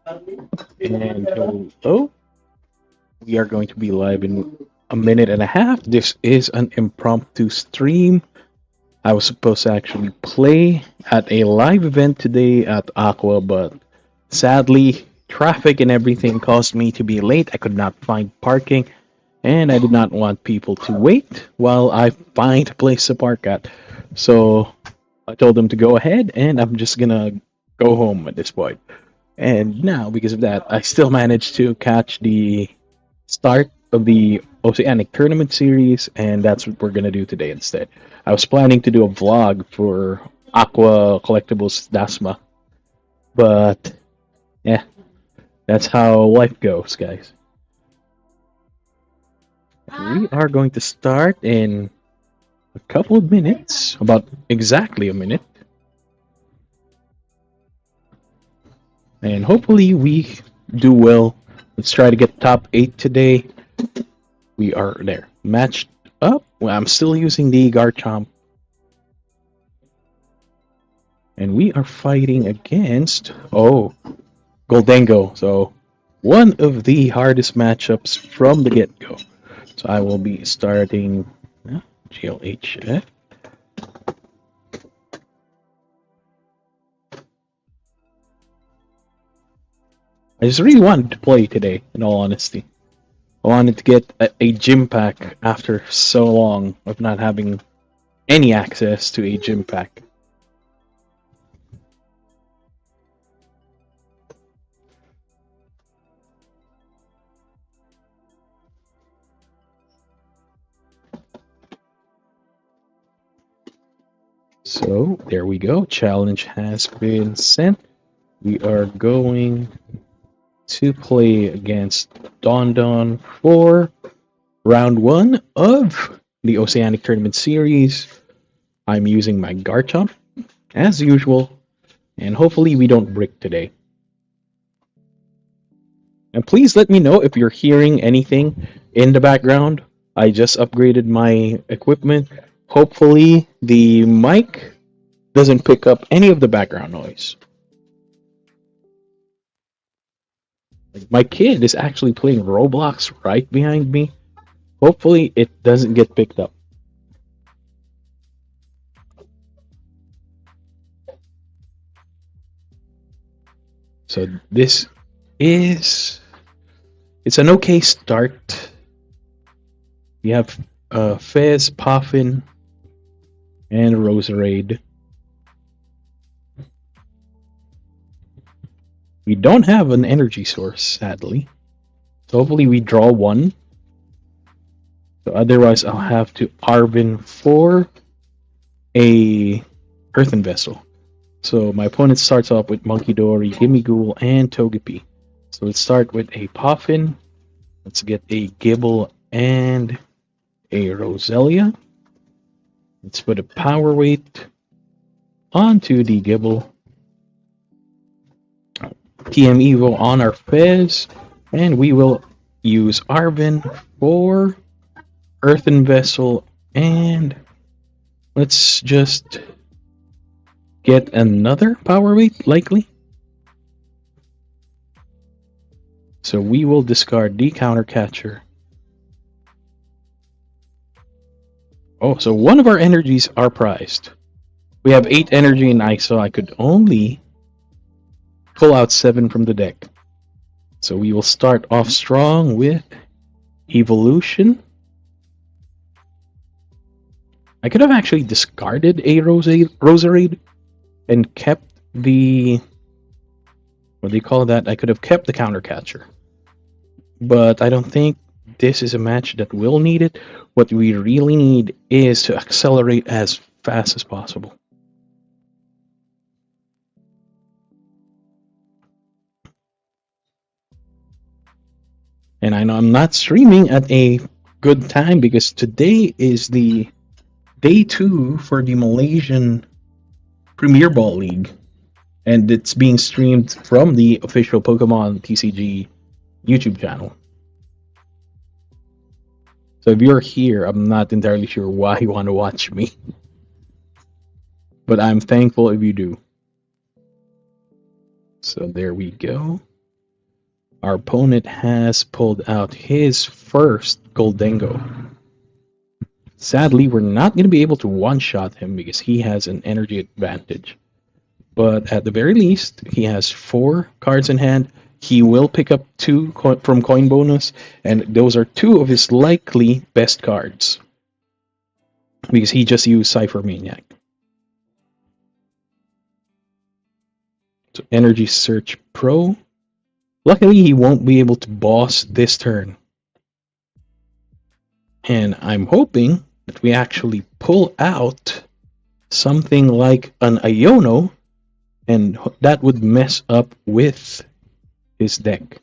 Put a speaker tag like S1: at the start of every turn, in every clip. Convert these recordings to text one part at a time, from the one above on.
S1: And hello, we are going to be live in a minute and a half. This is an impromptu stream. I was supposed to actually play at a live event today at Aqua, but sadly, traffic and everything caused me to be late. I could not find parking, and I did not want people to wait while I find a place to park at. So I told them to go ahead, and I'm just gonna go home at this point. And now, because of that, I still managed to catch the start of the Oceanic Tournament series, and that's what we're gonna do today instead. I was planning to do a vlog for Aqua Collectibles Dasma, but yeah, that's how life goes, guys. We are going to start in a couple of minutes, about exactly a minute, and hopefully we do well. Let's try to get top 8 today. We are there. Matched up. Well, I'm still using the Garchomp. And we are fighting against, Goldengo. So, one of the hardest matchups from the get go. So, I will be starting GLHF. I just really wanted to play today, in all honesty. I wanted to get a gym pack after so long of not having any access to a gym pack. So there we go. Challenge has been sent. We are going to play against Don Don for round 1 of the Oceanic Tournament series. I'm using my Garchomp as usual, and hopefully we don't brick today. And please let me know if you're hearing anything in the background. I just upgraded my equipment. Hopefully the mic doesn't pick up any of the background noise. My kid is actually playing Roblox right behind me. Hopefully it doesn't get picked up. So this is it's an okay start. We have Fez, Puffin, and Roserade. We don't have an energy source, sadly. So hopefully we draw one. So otherwise I'll have to Arvin for a Earthen Vessel. So my opponent starts off with Monkey Dory, Gimmighoul, and Togepi. So let's start with a Puffin. Let's get a Gibble and a Roselia. Let's put a Power Weight onto the Gibble. TM Evo on our Fez. And we will use Arvin for Earthen Vessel. And let's just get another Power Weight, likely. So we will discard the Counter Catcher. Oh, so one of our energies are prized. We have 8 energy in ice, so I could only pull out 7 from the deck. So we will start off strong with Evolution. I could have actually discarded a Roserade and kept the... what do you call that? I could have kept the Counter Catcher. But I don't think this is a match that will need it. What we really need is to accelerate as fast as possible. And I know I'm not streaming at a good time because today is the day 2 for the Malaysian Premier Ball League. And it's being streamed from the official Pokemon TCG YouTube channel. So if you're here, I'm not entirely sure why you want to watch me. But I'm thankful if you do. So there we go. Our opponent has pulled out his first Goldengo. Sadly, we're not going to be able to one-shot him because he has an energy advantage. But at the very least, he has 4 cards in hand. He will pick up 2 from coin bonus, and those are 2 of his likely best cards. Because he just used Cypher Maniac. So Energy Search Pro. Luckily, he won't be able to boss this turn. And I'm hoping that we actually pull out something like an Iono, and that would mess up with his deck.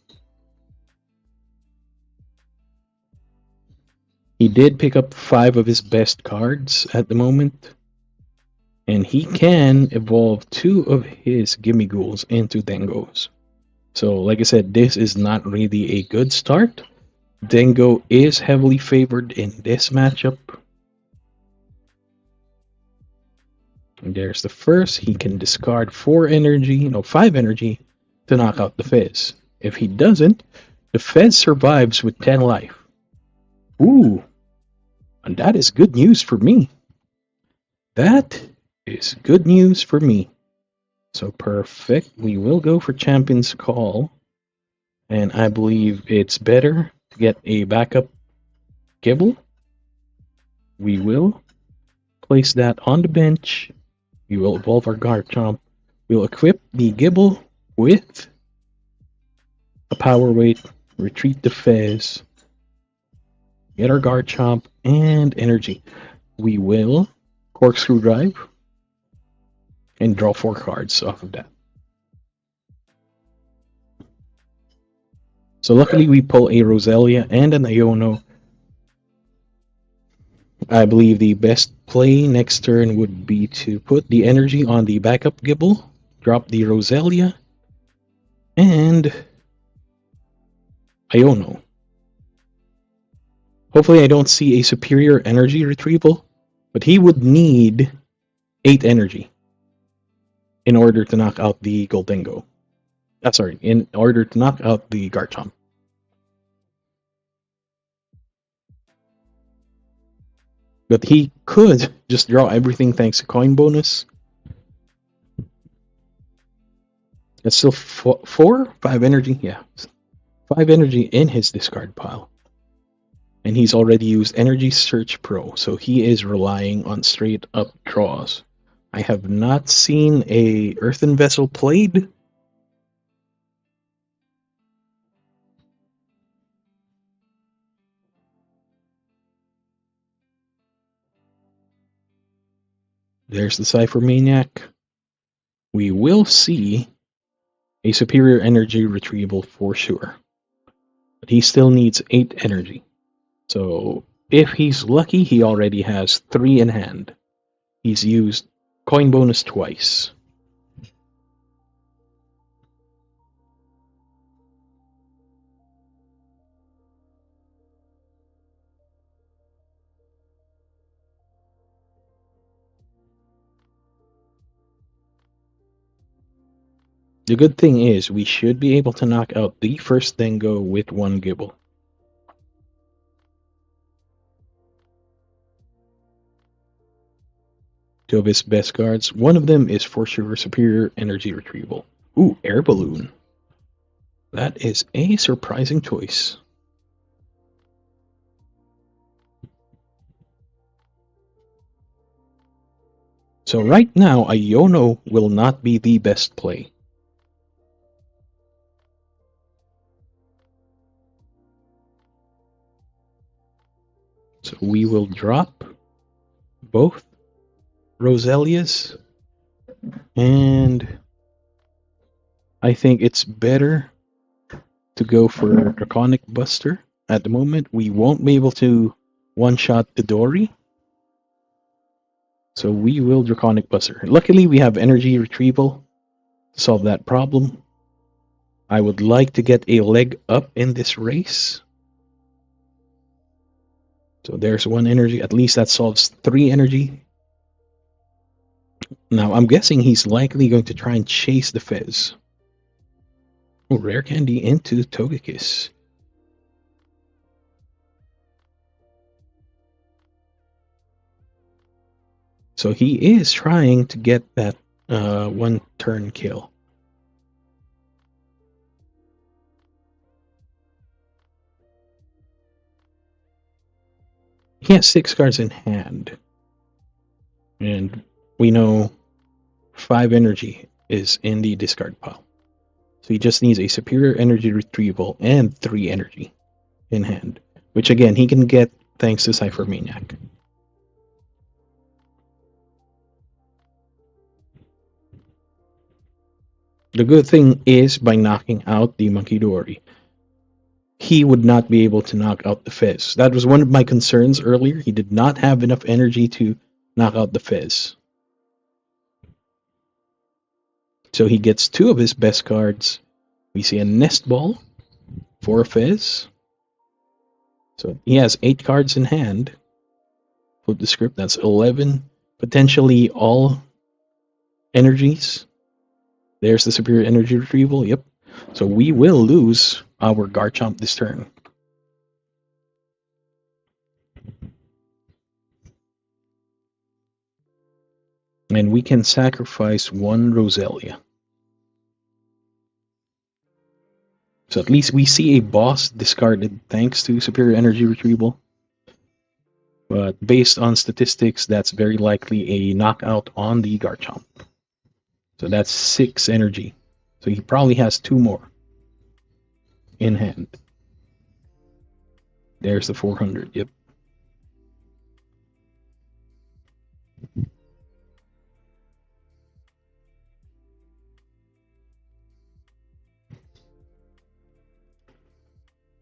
S1: He did pick up 5 of his best cards at the moment, and he can evolve 2 of his Gimme Ghouls into Dengos. So, like I said, this is not really a good start. Dengo is heavily favored in this matchup. And there's the first. He can discard 5 energy to knock out the Fizz. If he doesn't, the Fizz survives with 10 life. Ooh, and that is good news for me. That is good news for me. So perfect. We will go for Champion's Call. And I believe it's better to get a backup Gibble. We will place that on the bench. We will evolve our Garchomp. We'll equip the Gibble with a Power Weight, retreat the Fez, get our Garchomp, and energy. We will Corkscrew Drive and draw 4 cards off of that. So luckily we pull a Roselia and an Iono. I believe the best play next turn would be to put the energy on the backup Gibble, drop the Roselia, and Iono. Hopefully I don't see a superior energy retrieval, but he would need 8 energy in order to knock out the Goldengo. In order to knock out the Garchomp. But he could just draw everything thanks to coin bonus. It's still 5 energy? Yeah. 5 energy in his discard pile. And he's already used Energy Search Pro, so he is relying on straight up draws. I have not seen a Earthen Vessel played. There's the Cypher Maniac. We will see a superior energy retrieval for sure. But he still needs 8 energy. So if he's lucky, he already has 3 in hand. He's used coin bonus twice. The good thing is we should be able to knock out the first Dengo with 1 Gibble. Two of his best cards. One of them is for sure superior energy retrieval. Ooh, Air Balloon. That is a surprising choice. So right now, Iono will not be the best play. So we will drop both Roselias, and I think it's better to go for Draconic Buster. At the moment, we won't be able to one-shot the Dory, so we will Draconic Buster. Luckily, we have Energy Retrieval to solve that problem. I would like to get a leg up in this race. So there's 1 energy. At least that solves 3 energy. Now, I'm guessing he's likely going to try and chase the Fez. Rare candy into Togekiss. So he is trying to get that one turn kill. He has 6 cards in hand. And we know 5 energy is in the discard pile. So he just needs a superior energy retrieval and 3 energy in hand. Which again, he can get thanks to Cypher Maniac. The good thing is, by knocking out the Monkey Dory, he would not be able to knock out the Fizz. That was one of my concerns earlier. He did not have enough energy to knock out the Fizz. So he gets 2 of his best cards. We see a Nest Ball for a Fizz. So he has 8 cards in hand. Flip the script, that's 11. Potentially all energies. There's the superior energy retrieval, yep. So we will lose our Garchomp this turn. And we can sacrifice 1 Roselia. So at least we see a boss discarded thanks to superior energy retrieval. But based on statistics, that's very likely a knockout on the Garchomp. So that's 6 energy. So he probably has 2 more in hand. There's the 400, yep.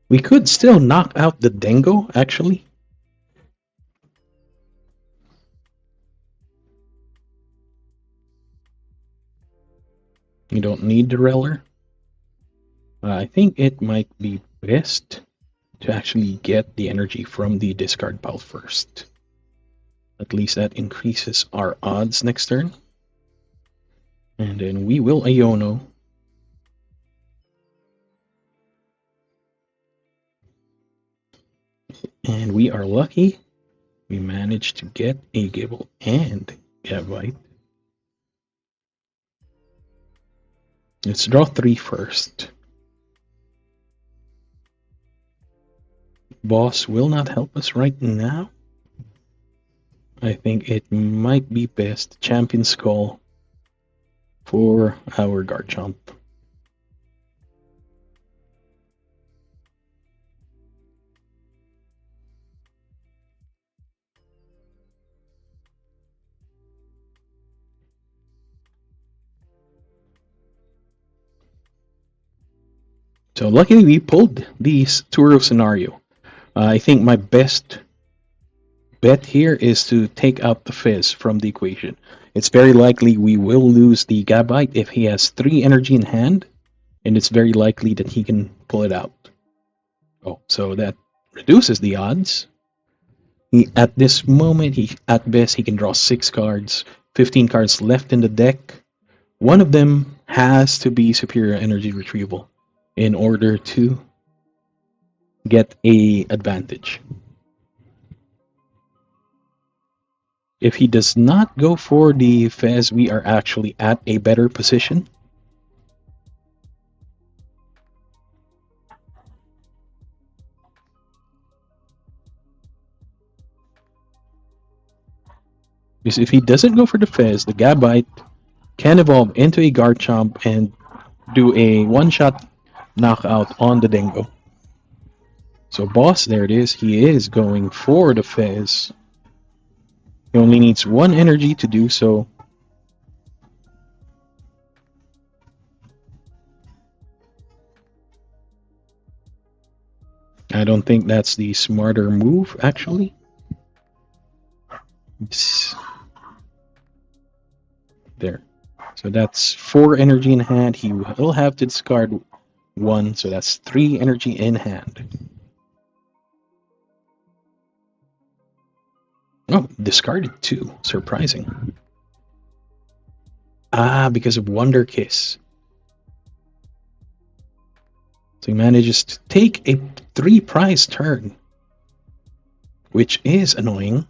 S1: We could still knock out the Dingo, actually. You don't need the Reller. I think it might be best to actually get the energy from the discard pile first. At least that increases our odds next turn. And then we will Iono. And we are lucky. We managed to get a Gibble and Gabite. Let's draw 3 first. Boss will not help us right now. I think it might be best Champion Skull for our Garchomp. So luckily we pulled the Turo scenario. I think my best bet here is to take out the Fizz from the equation. It's very likely we will lose the Gabite if he has 3 energy in hand, and it's very likely that he can pull it out. Oh, so that reduces the odds. At this moment, at best he can draw 6 cards, 15 cards left in the deck. One of them has to be superior energy retrieval in order to get a advantage. If he does not go for the Fez, we are actually at a better position. Because if he doesn't go for the Fez, the Gabite can evolve into a Garchomp and do a one-shot knockout on the Dingo. So boss, there it is. He is going for the Fez. He only needs 1 energy to do so. I don't think that's the smarter move, actually. There. So that's 4 energy in hand. He will have to discard 1, so that's 3 energy in hand. Oh, discarded 2. Surprising. Ah, because of Wonder Kiss. So he manages to take a 3-prize turn, which is annoying.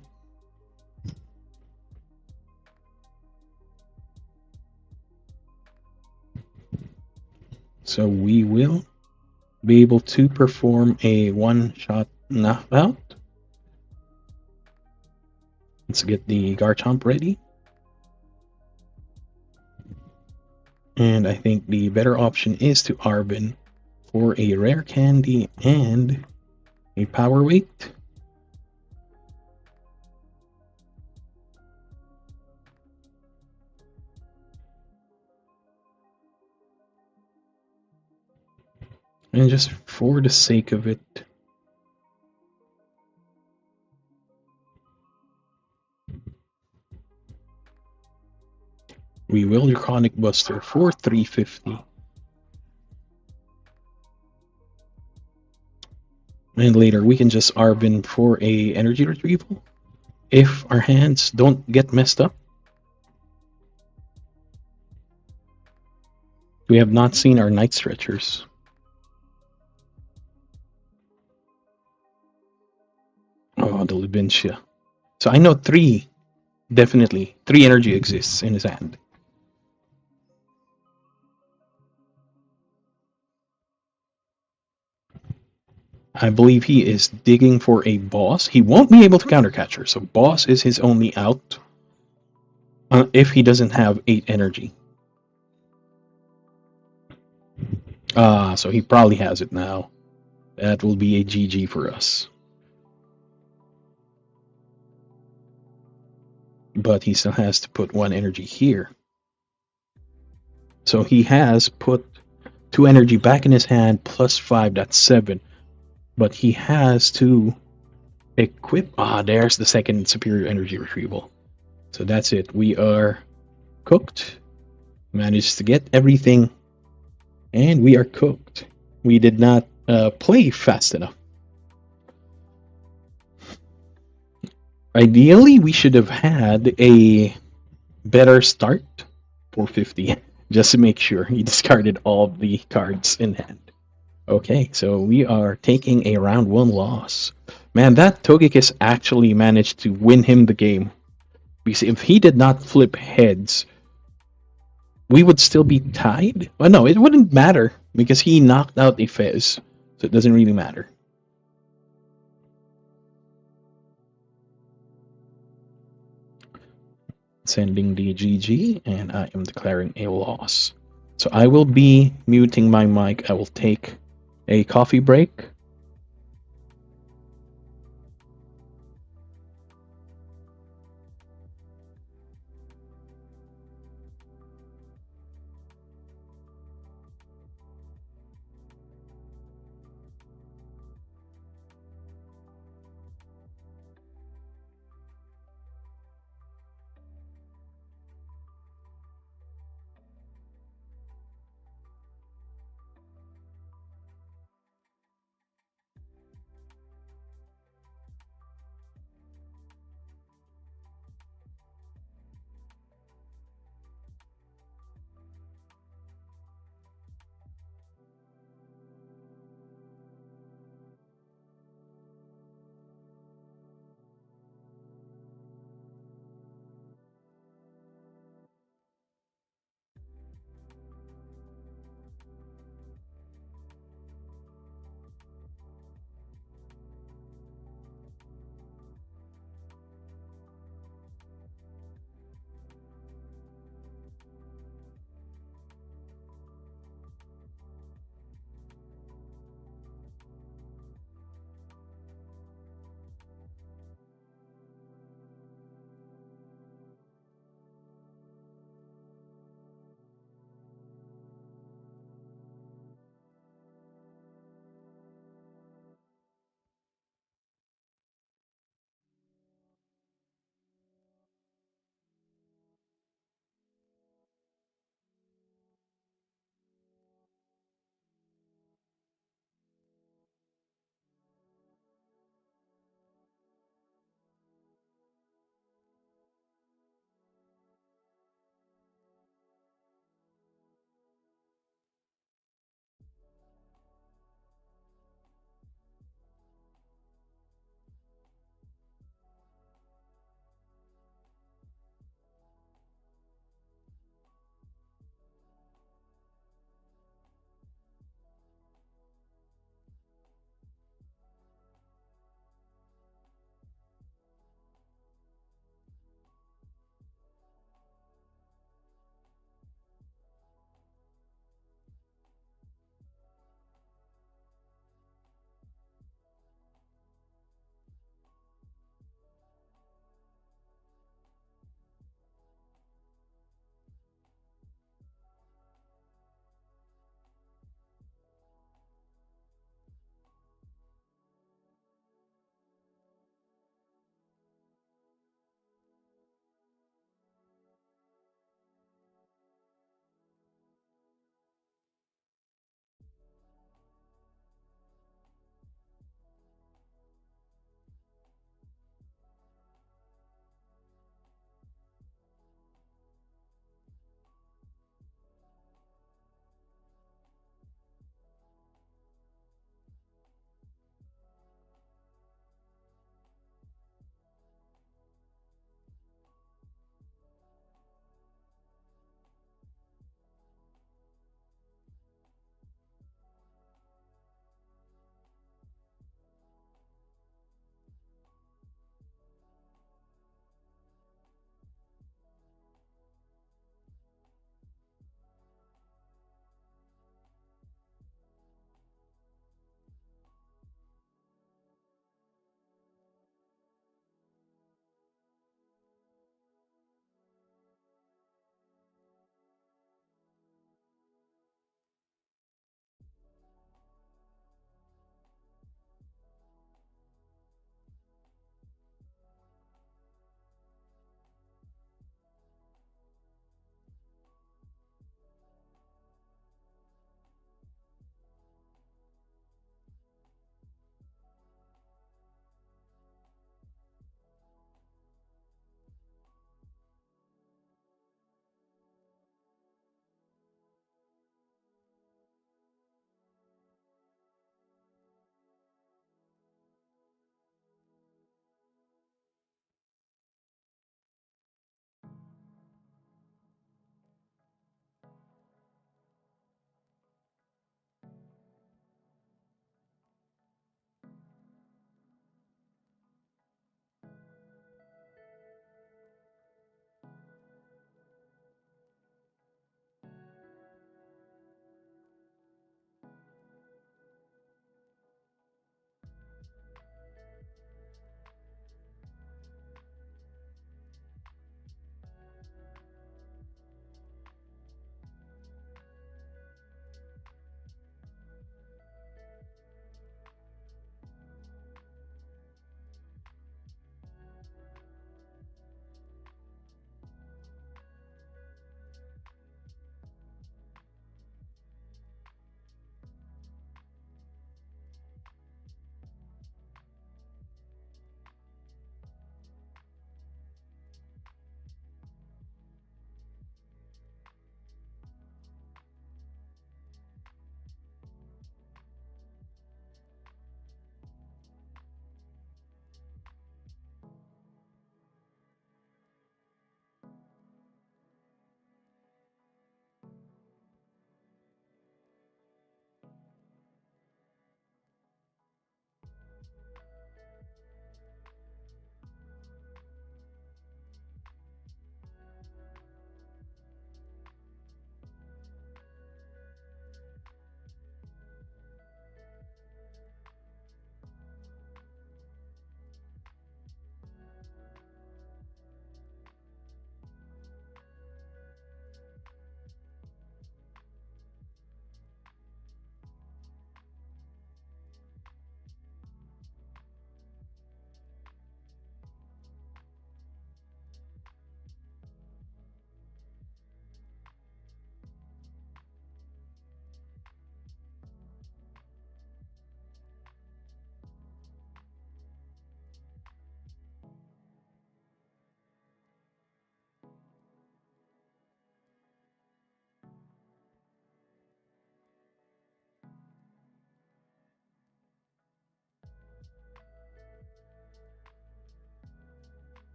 S1: So we will be able to perform a one-shot knockout. Let's get the Garchomp ready. And I think the better option is to Arbin for a rare candy and a power weight. And just for the sake of it, we will Draconic Buster for 350. And later we can just Arbin for a energy retrieval if our hands don't get messed up. We have not seen our Night Stretchers. Oh, the Lubentia. So I know definitely, 3 energy exists in his hand. I believe he is digging for a boss. He won't be able to countercatcher, so boss is his only out if he doesn't have 8 energy. So he probably has it now. That will be a GG for us. But he still has to put 1 energy here. So he has put 2 energy back in his hand plus 5, that's 7. But he has to equip. There's the second superior energy retrieval. So that's it. We are cooked. Managed to get everything. And we are cooked. We did not play fast enough. Ideally, we should have had a better start for 50, just to make sure he discarded all the cards in hand. Okay, so we are taking a round 1 loss. Man, that Togekiss actually managed to win him the game. Because if he did not flip heads, we would still be tied. Well, no, it wouldn't matter because he knocked out a Fez, so it doesn't really matter. Sending the GG, and I am declaring a loss. So I will be muting my mic. I will take a coffee break.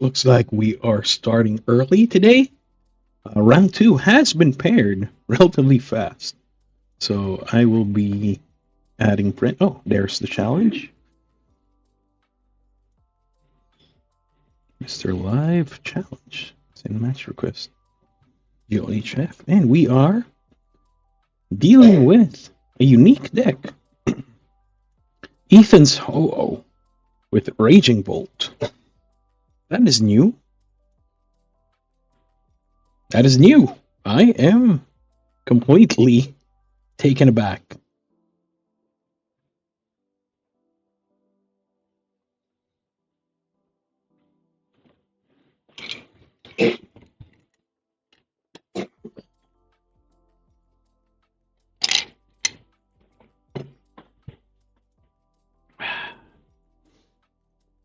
S1: Looks like we are starting early today. Round two has been paired relatively fast. So I will be adding print. Oh, there's the challenge. Mr. Live Challenge. Send match request. UHF. And we are dealing with a unique deck. Ethan's Ho-Oh with Raging Bolt. That is new. That is new. I am completely taken aback.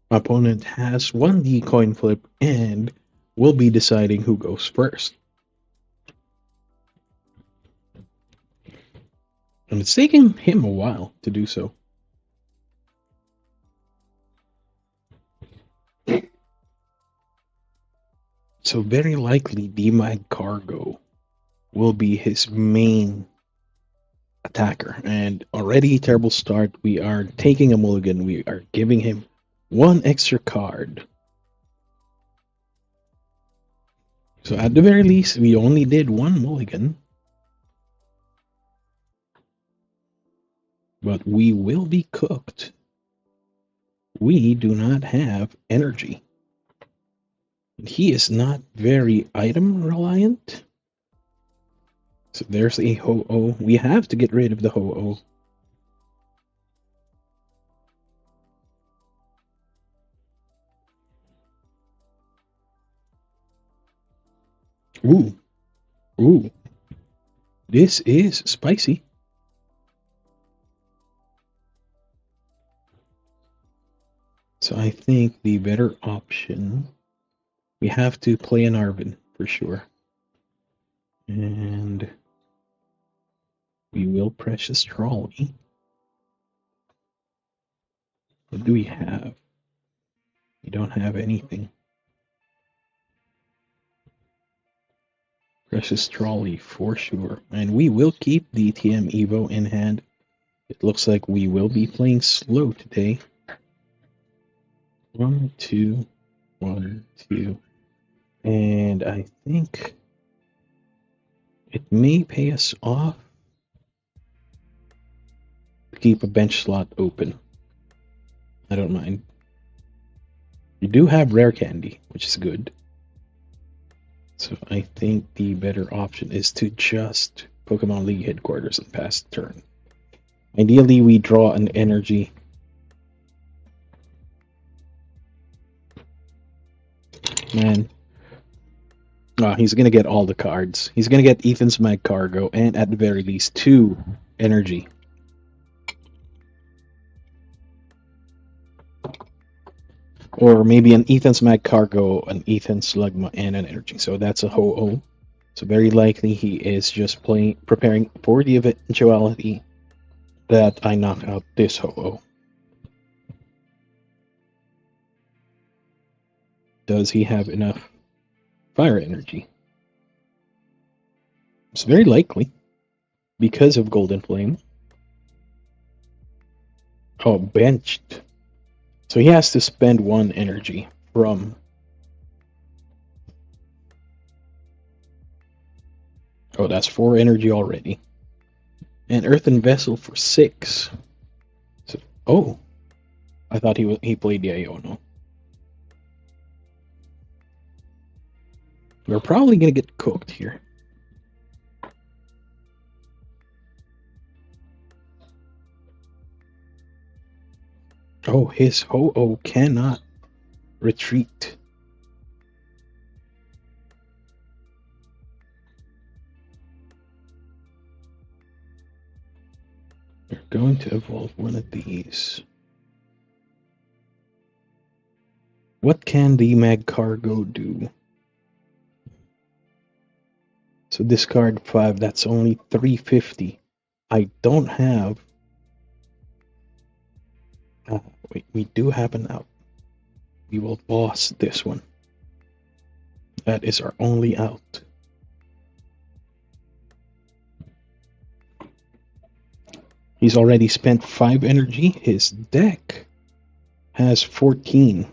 S1: My opponent has won the coin flip and will be deciding who goes first. And it's taking him a while to do so. So very likely D-Mag Cargo will be his main attacker. And already terrible start. We are taking a mulligan. We are giving him one extra card. So at the very least, we only did one mulligan. But we will be cooked. We do not have energy. He is not very item reliant. So there's a Ho-Oh. We have to get rid of the Ho-Oh. Ooh. Ooh. This is spicy. So I think the better option, we have to play an Arvin for sure. And we will Precious Trolley. What do we have? We don't have anything. Precious Trolley for sure. And we will keep the TM Evo in hand. It looks like we will be playing slow today. 1, 2, 1, 2. And I think it may pay us off to keep a bench slot open. I don't mind. You do have rare candy, which is good. So I think the better option is to just Pokemon League headquarters and pass the turn. Ideally, we draw an energy. Man. He's going to get all the cards. He's going to get Ethan's Mag Cargo and at the very least 2 energy. Or maybe an Ethan's Mag Cargo, an Ethan's Slugma, and an energy. So that's a Ho-Oh. So very likely he is just preparing for the eventuality that I knock out this Ho-Oh. Does he have enough fire energy? It's very likely because of Golden Flame. Oh, benched. So he has to spend 1 energy from... Oh, that's 4 energy already. And Earthen Vessel for 6. So, oh, I thought he played the Iono. We're probably gonna get cooked here. Oh, his Ho-Oh cannot retreat. We're going to evolve one of these. What can the Mag Cargo do? So discard 5, that's only 350. I don't have... wait, we do have an out. We will boss this one. That is our only out. He's already spent 5 energy. His deck has 14.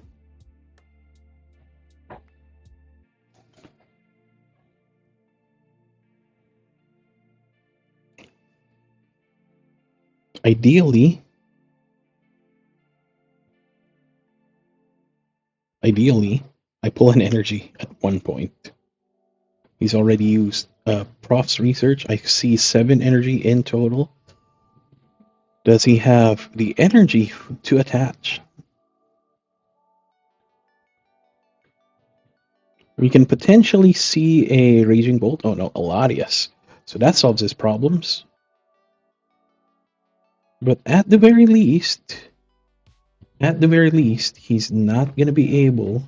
S1: Ideally, I pull an energy at one point. He's already used Prof's research. I see 7 energy in total. Does he have the energy to attach? We can potentially see a Raging Bolt. Oh no, Aladius. So that solves his problems. But at the very least, he's not going to be able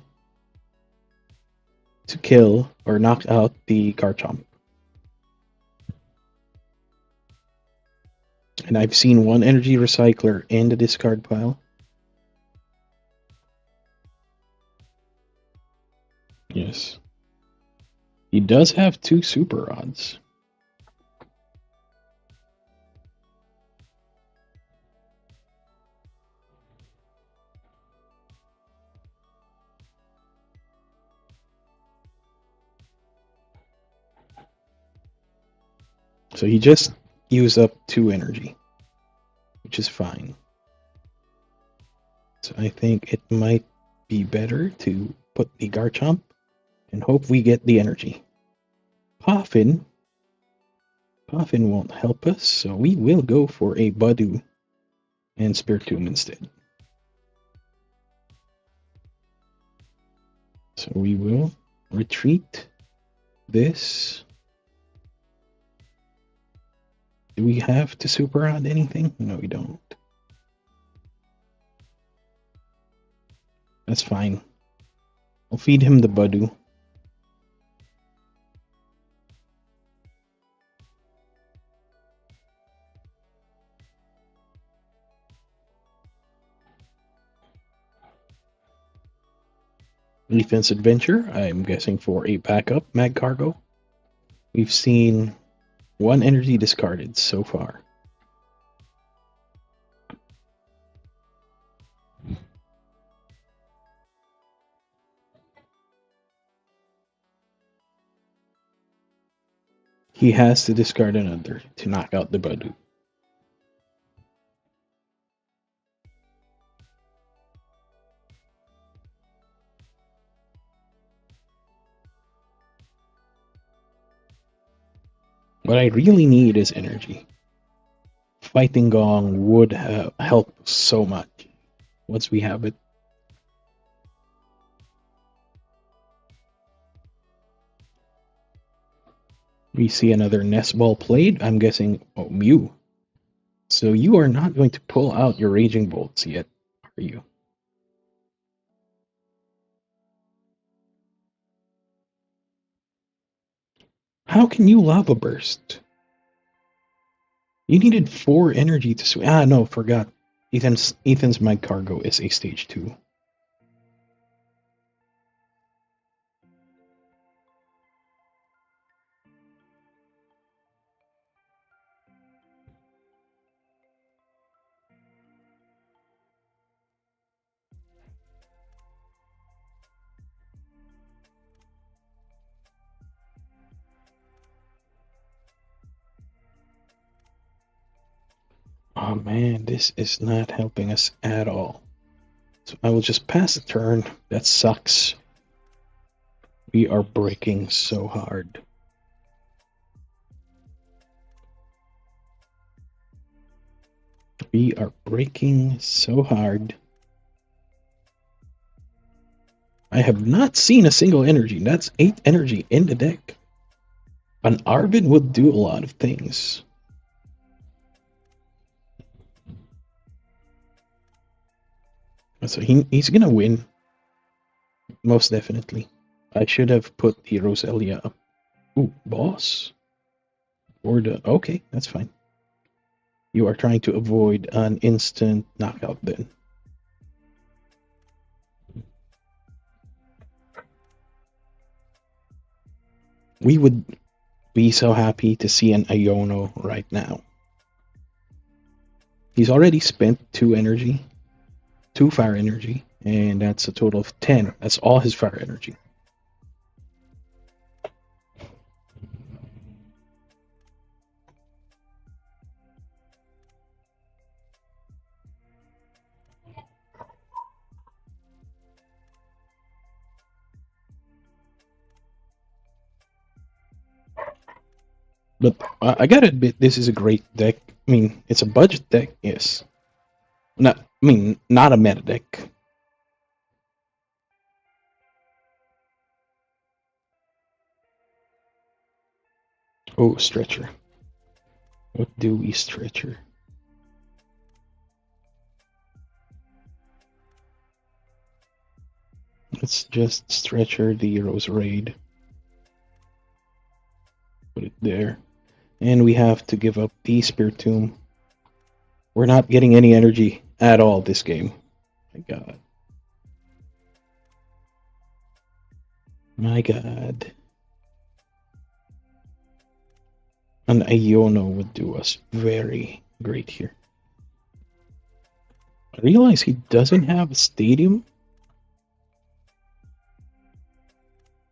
S1: to kill or knock out the Garchomp. And I've seen 1 energy recycler in the discard pile. Yes. He does have 2 super rods. So he just used up 2 energy, which is fine. So I think it might be better to put the Garchomp and hope we get the energy. Poffin won't help us, so we will go for a Budew and Spiritomb instead. So we will retreat this. Do we have to super add anything? No, we don't. That's fine. I'll feed him the Budew. Defense Adventure, I'm guessing for a backup Mag Cargo. We've seen 1 energy discarded so far. He has to discard another to knock out the Budew. What I really need is energy. Fighting Gong would help so much once we have it. We see another nest ball played. I'm guessing, oh, Mew. So you are not going to pull out your Raging Bolts yet, are you? How can you Lava Burst? You needed 4 energy to swing. Ah, no, forgot. Ethan's Mag Cargo is a stage 2. Oh man, this is not helping us at all. So I will just pass the turn. That sucks. We are breaking so hard. We are breaking so hard. I have not seen a single energy. That's 8 energy in the deck. An Arvid would do a lot of things. So he's gonna win. Most definitely. I should have put the Roselia up. Ooh, boss. Or the... Okay, that's fine. You are trying to avoid an instant knockout then. We would be so happy to see an Iono right now. He's already spent 2 energy, 2 fire energy, and that's a total of 10. That's all his fire energy. But I gotta admit, this is a great deck. I mean, it's a budget deck, yes. Not a meta deck. Oh, stretcher. What do we stretcher? Let's just stretcher the Rose Raid. Put it there. And we have to give up the Spirit Tomb. We're not getting any energy at all this game. My god. My god. An Iono would do us very great here. I realize he doesn't have a stadium.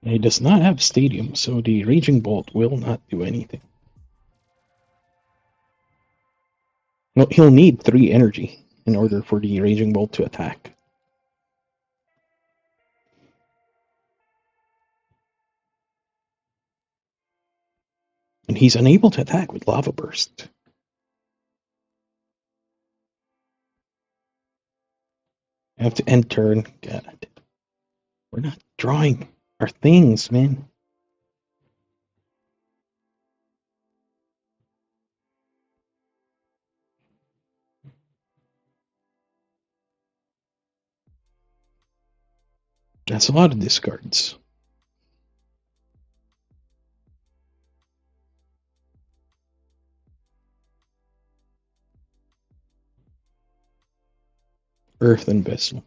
S1: He does not have a stadium, so the Raging Bolt will not do anything. Well, he'll need 3 energy in order for the Raging Bolt to attack. And he's unable to attack with Lava Burst. I have to end turn. God. We're not drawing our things, man. That's a lot of discards. Earthen Vessel.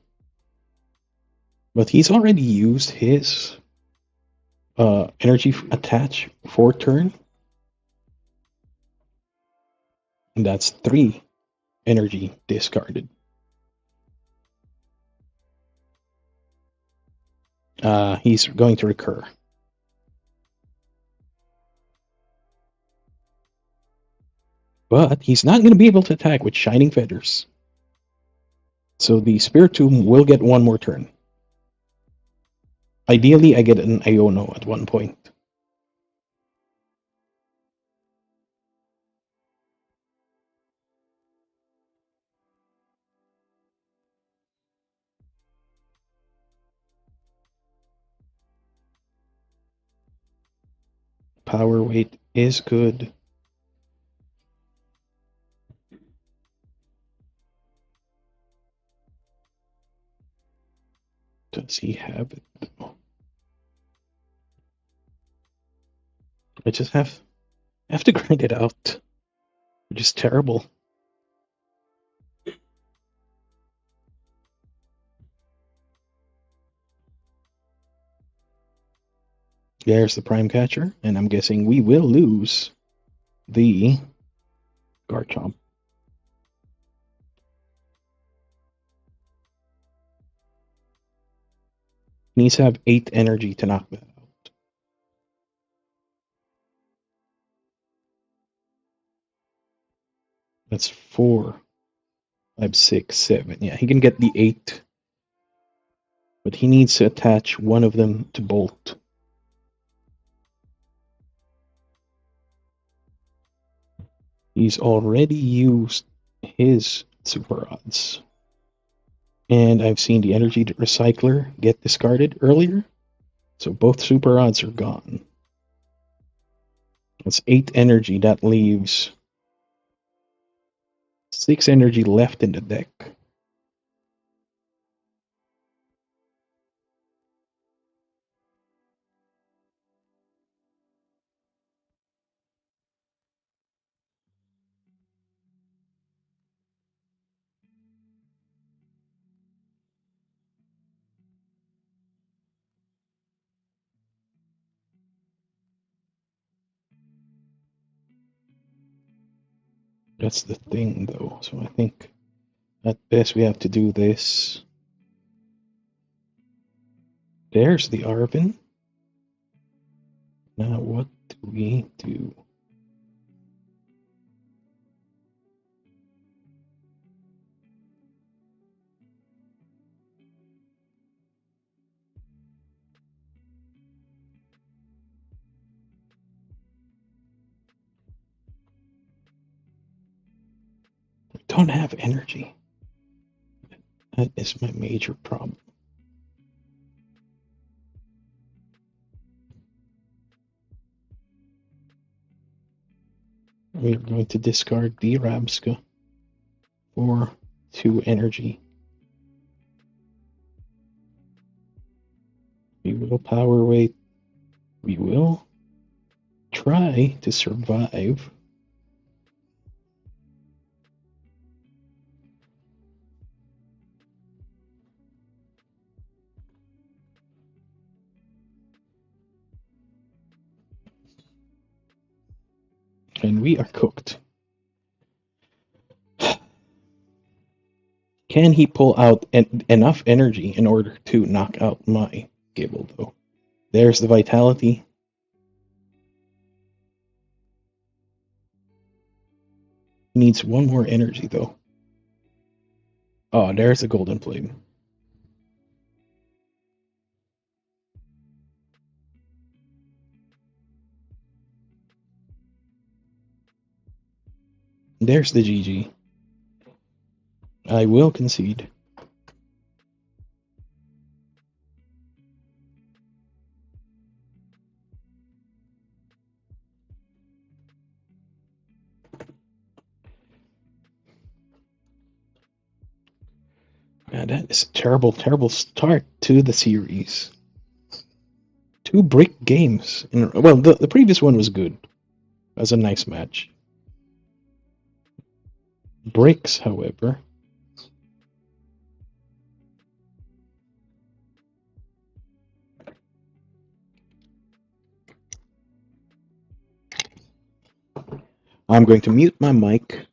S1: But he's already used his energy attach for turn. And that's 3 energy discarded. He's going to recur. But he's not going to be able to attack with Shining Feathers. So the Spirit Tomb will get 1 more turn. Ideally, I get an Iono at 1 point. Power weight is good. Does he have it? I just have to grind it out, which is terrible. There's the Prime Catcher, and I'm guessing we will lose the Garchomp. Needs to have 8 energy to knock that out. That's 4, 5, 6, 7. Yeah, he can get the 8. But he needs to attach one of them to Bolt. He's already used his Super Odds. And I've seen the Energy Recycler get discarded earlier. So both Super Odds are gone. That's 8 energy. That leaves 6 energy left in the deck. That's the thing, though. So I think at best we have to do this. There's the Arvin. Now what do we do? We don't have energy. That is my major problem. We are going to discard the Rabska for 2 energy. We will power weight. We will try to survive. And we are cooked. Can he pull out enough energy in order to knock out my Gibble, though? There's the vitality. He needs 1 more energy, though. Oh, there's a golden flame. There's the GG. I will concede. Man, that is a terrible, terrible start to the series. 2 brick games. Well, the previous one was good. It was a nice match. Bricks, however. I'm going to mute my mic.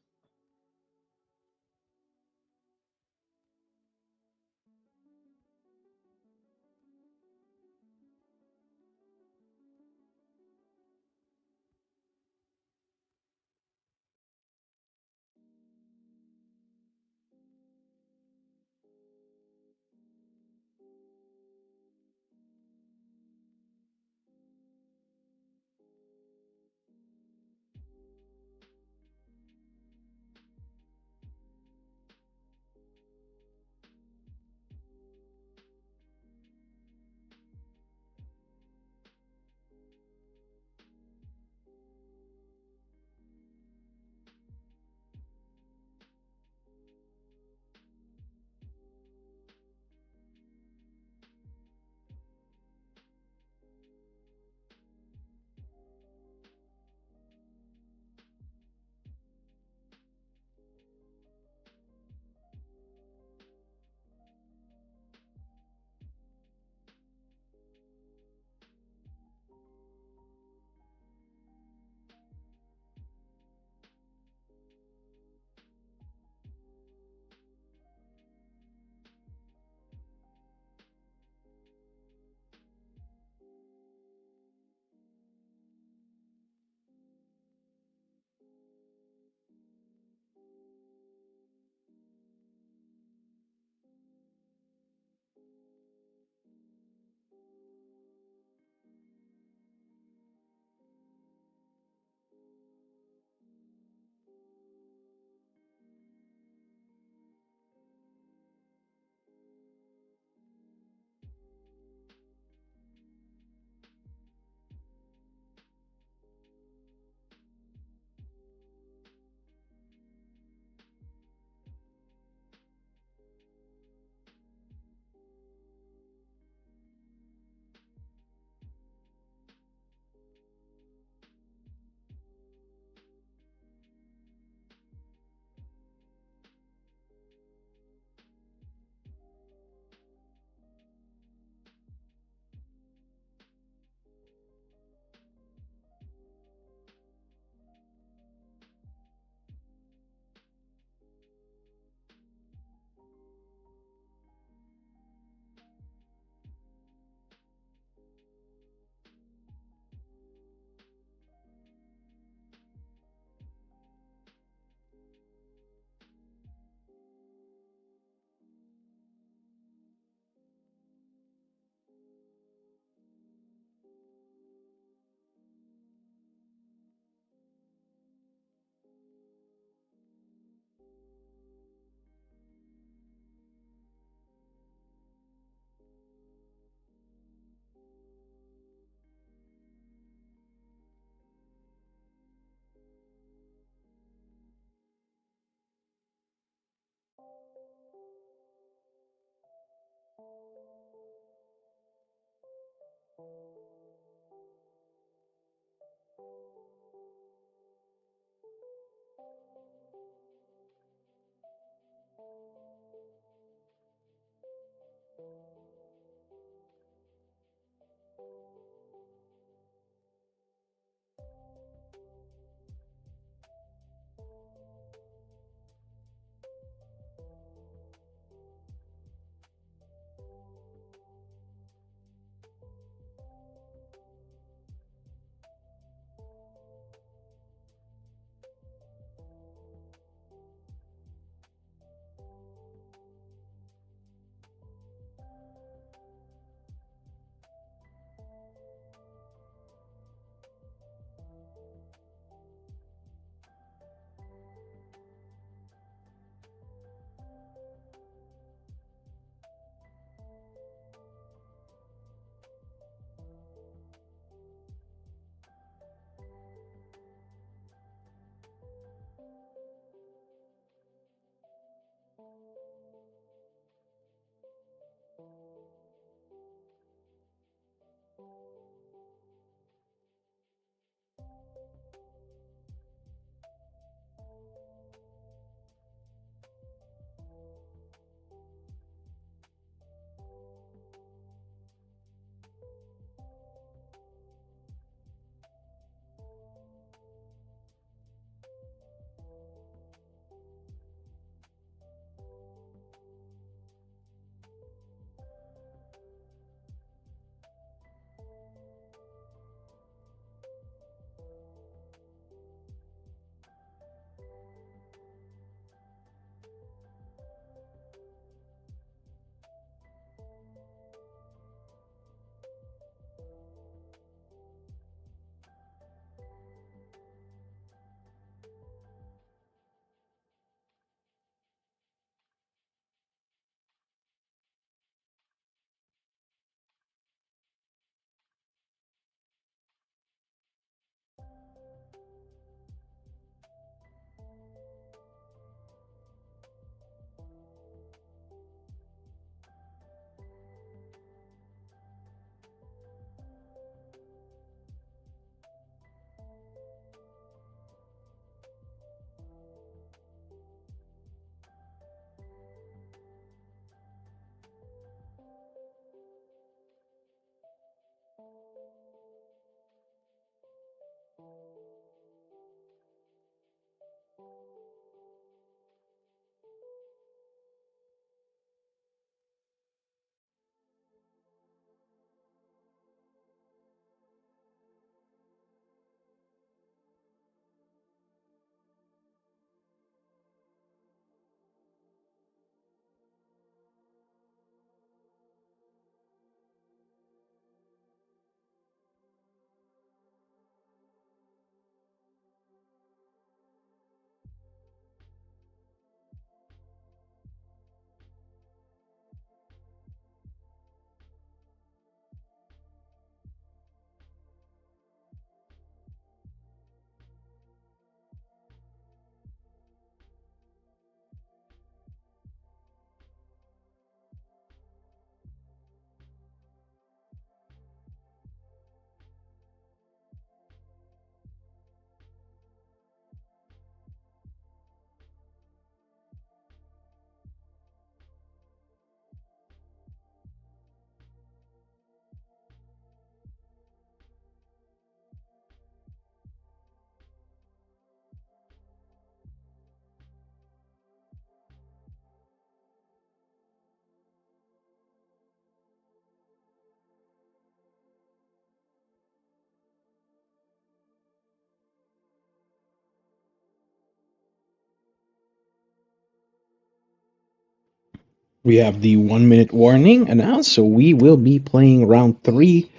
S1: We have the 1 minute warning announced, so we will be playing round three,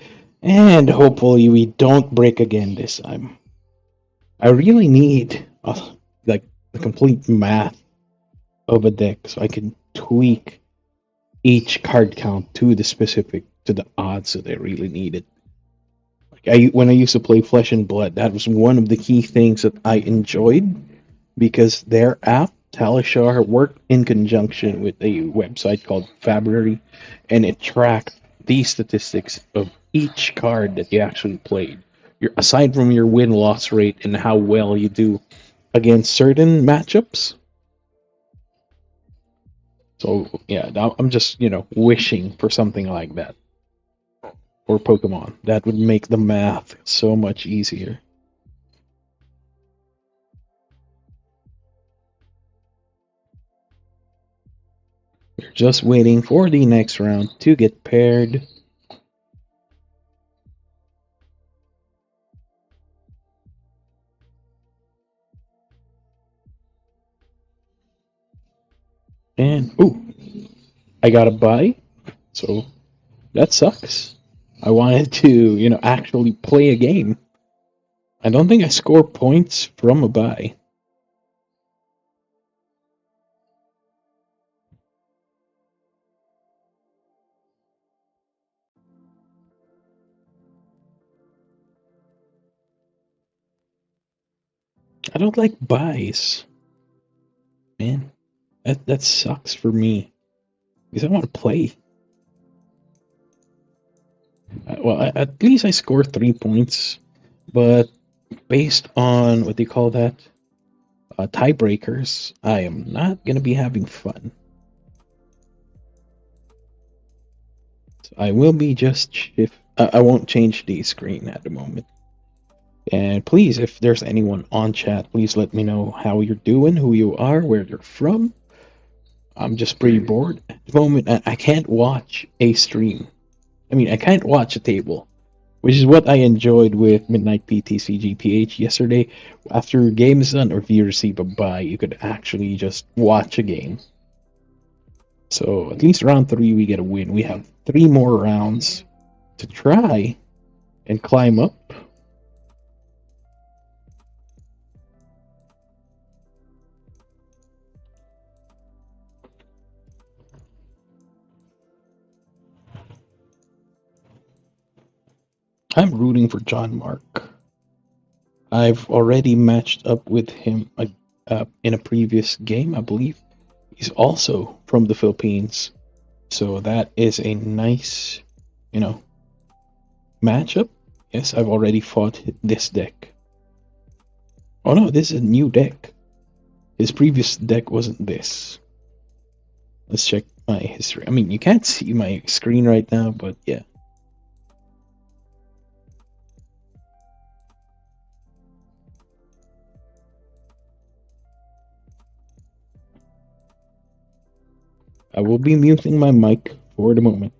S1: and hopefully we don't break again this time. I really need like the complete math of a deck so I can tweak each card count to the specific to the odds that I really need it. Like when I used to play Flesh and Blood, that was one of the key things that I enjoyed because their app Talishar worked in conjunction with a website called Fabry, and it tracked the statistics of each card that you actually played. Aside from your win loss rate and how well you do against certain matchups. So yeah, I'm just wishing for something like that for Pokemon. That would make the math so much easier. We're just waiting for the next round to get paired. And ooh, I got a buy, so that sucks. I wanted to, actually play a game. I don't think I score points from a buy. I don't like buys, man. That sucks for me because I want to play. Well, at least I score 3 points, but based on what they call that tiebreakers, I am not gonna be having fun. So I will be just shift. I won't change the screen at the moment. And please, if there's anyone on chat, please let me know how you're doing, who you are, where you're from. I'm just pretty bored at the moment. I can't watch a stream. I mean, I can't watch a table, which is what I enjoyed with Midnight PTCGPH yesterday. After a game is done, or if you receive a buy, you could actually just watch a game. So at least round three, we get a win. We have 3 more rounds to try and climb up. I'm rooting for John Mark. I've already matched up with him in a previous game, I believe. He's also from the Philippines, so that is a nice, you know, matchup. Yes, I've already fought this deck. Oh no, this is a new deck. His previous deck wasn't this. Let's check my history. I mean, you can't see my screen right now, but yeah. I will be muting my mic for the moment.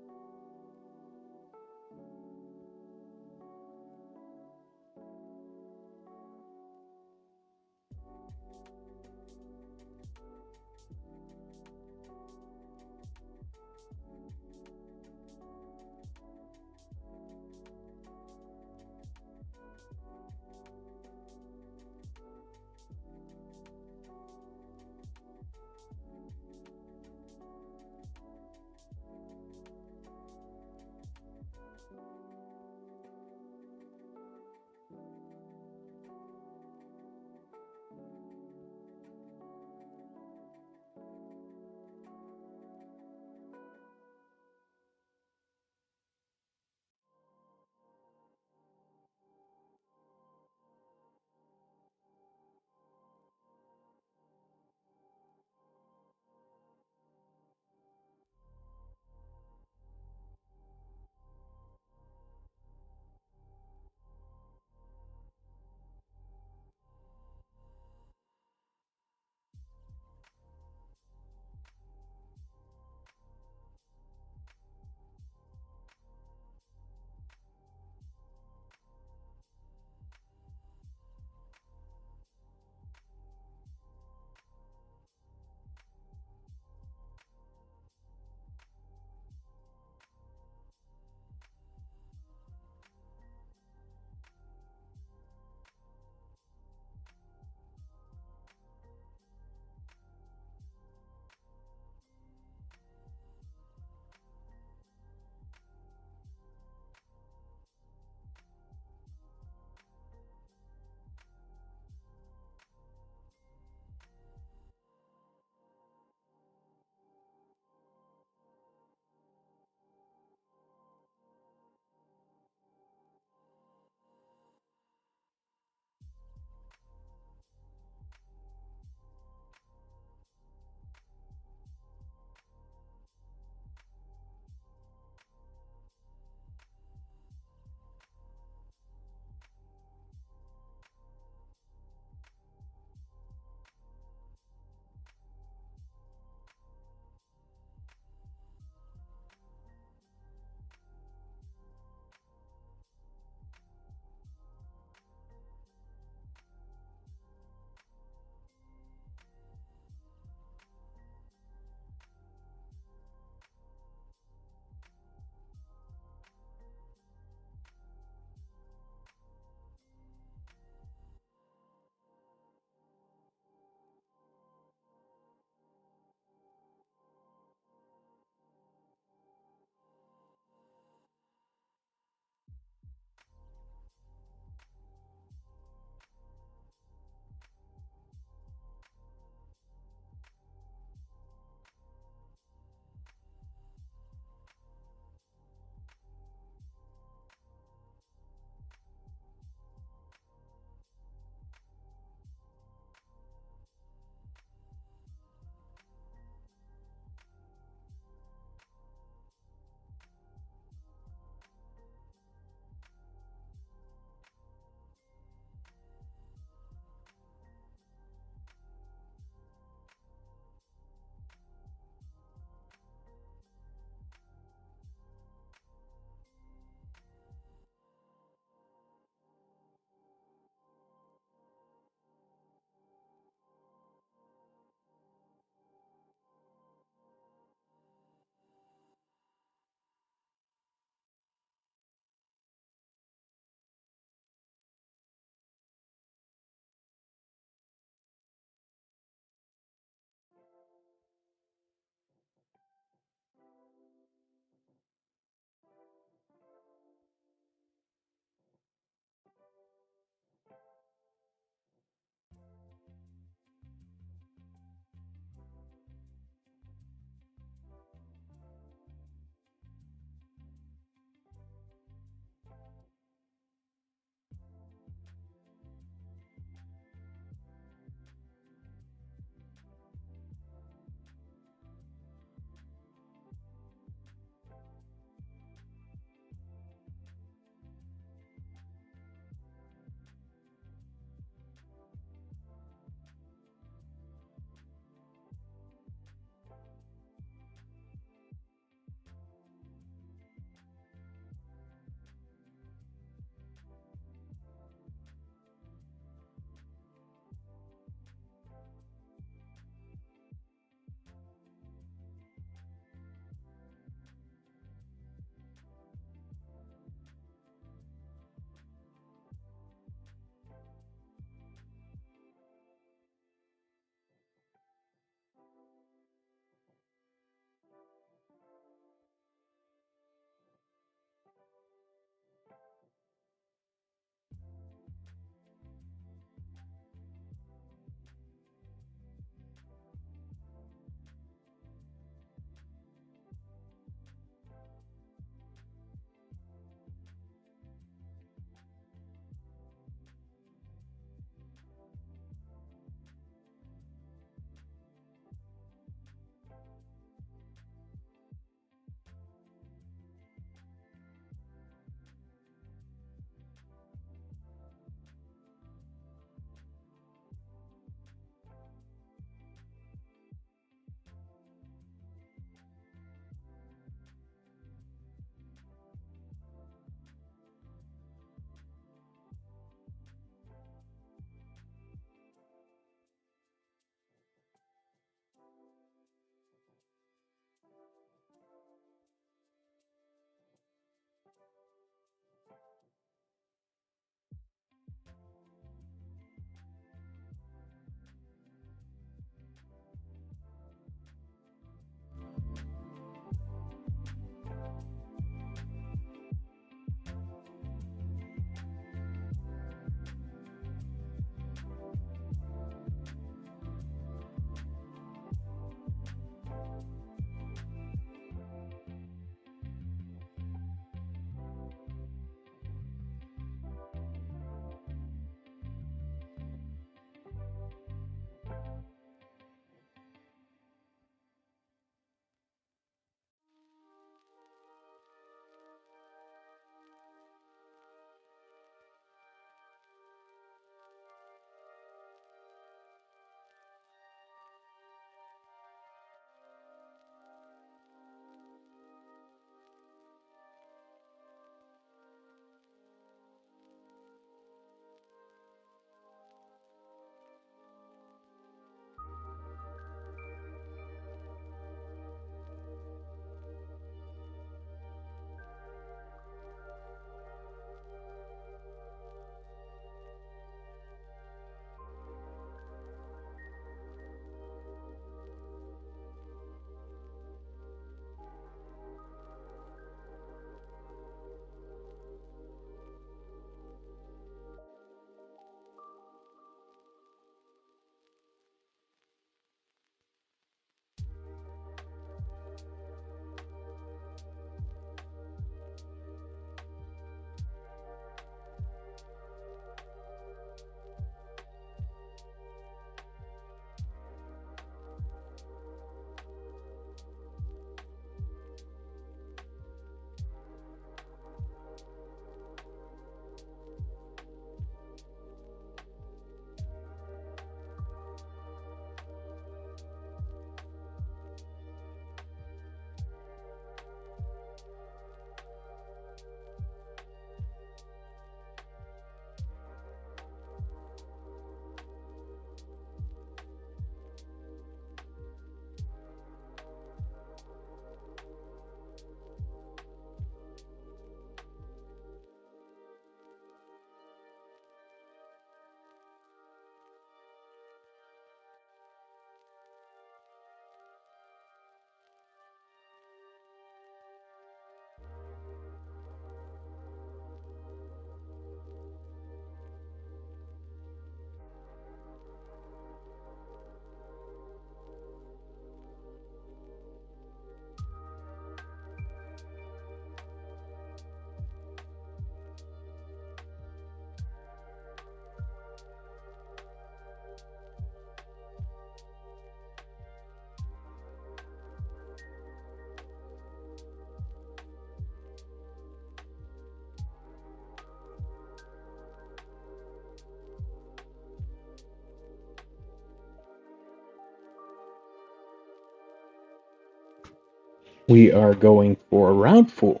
S1: We are going for round 4.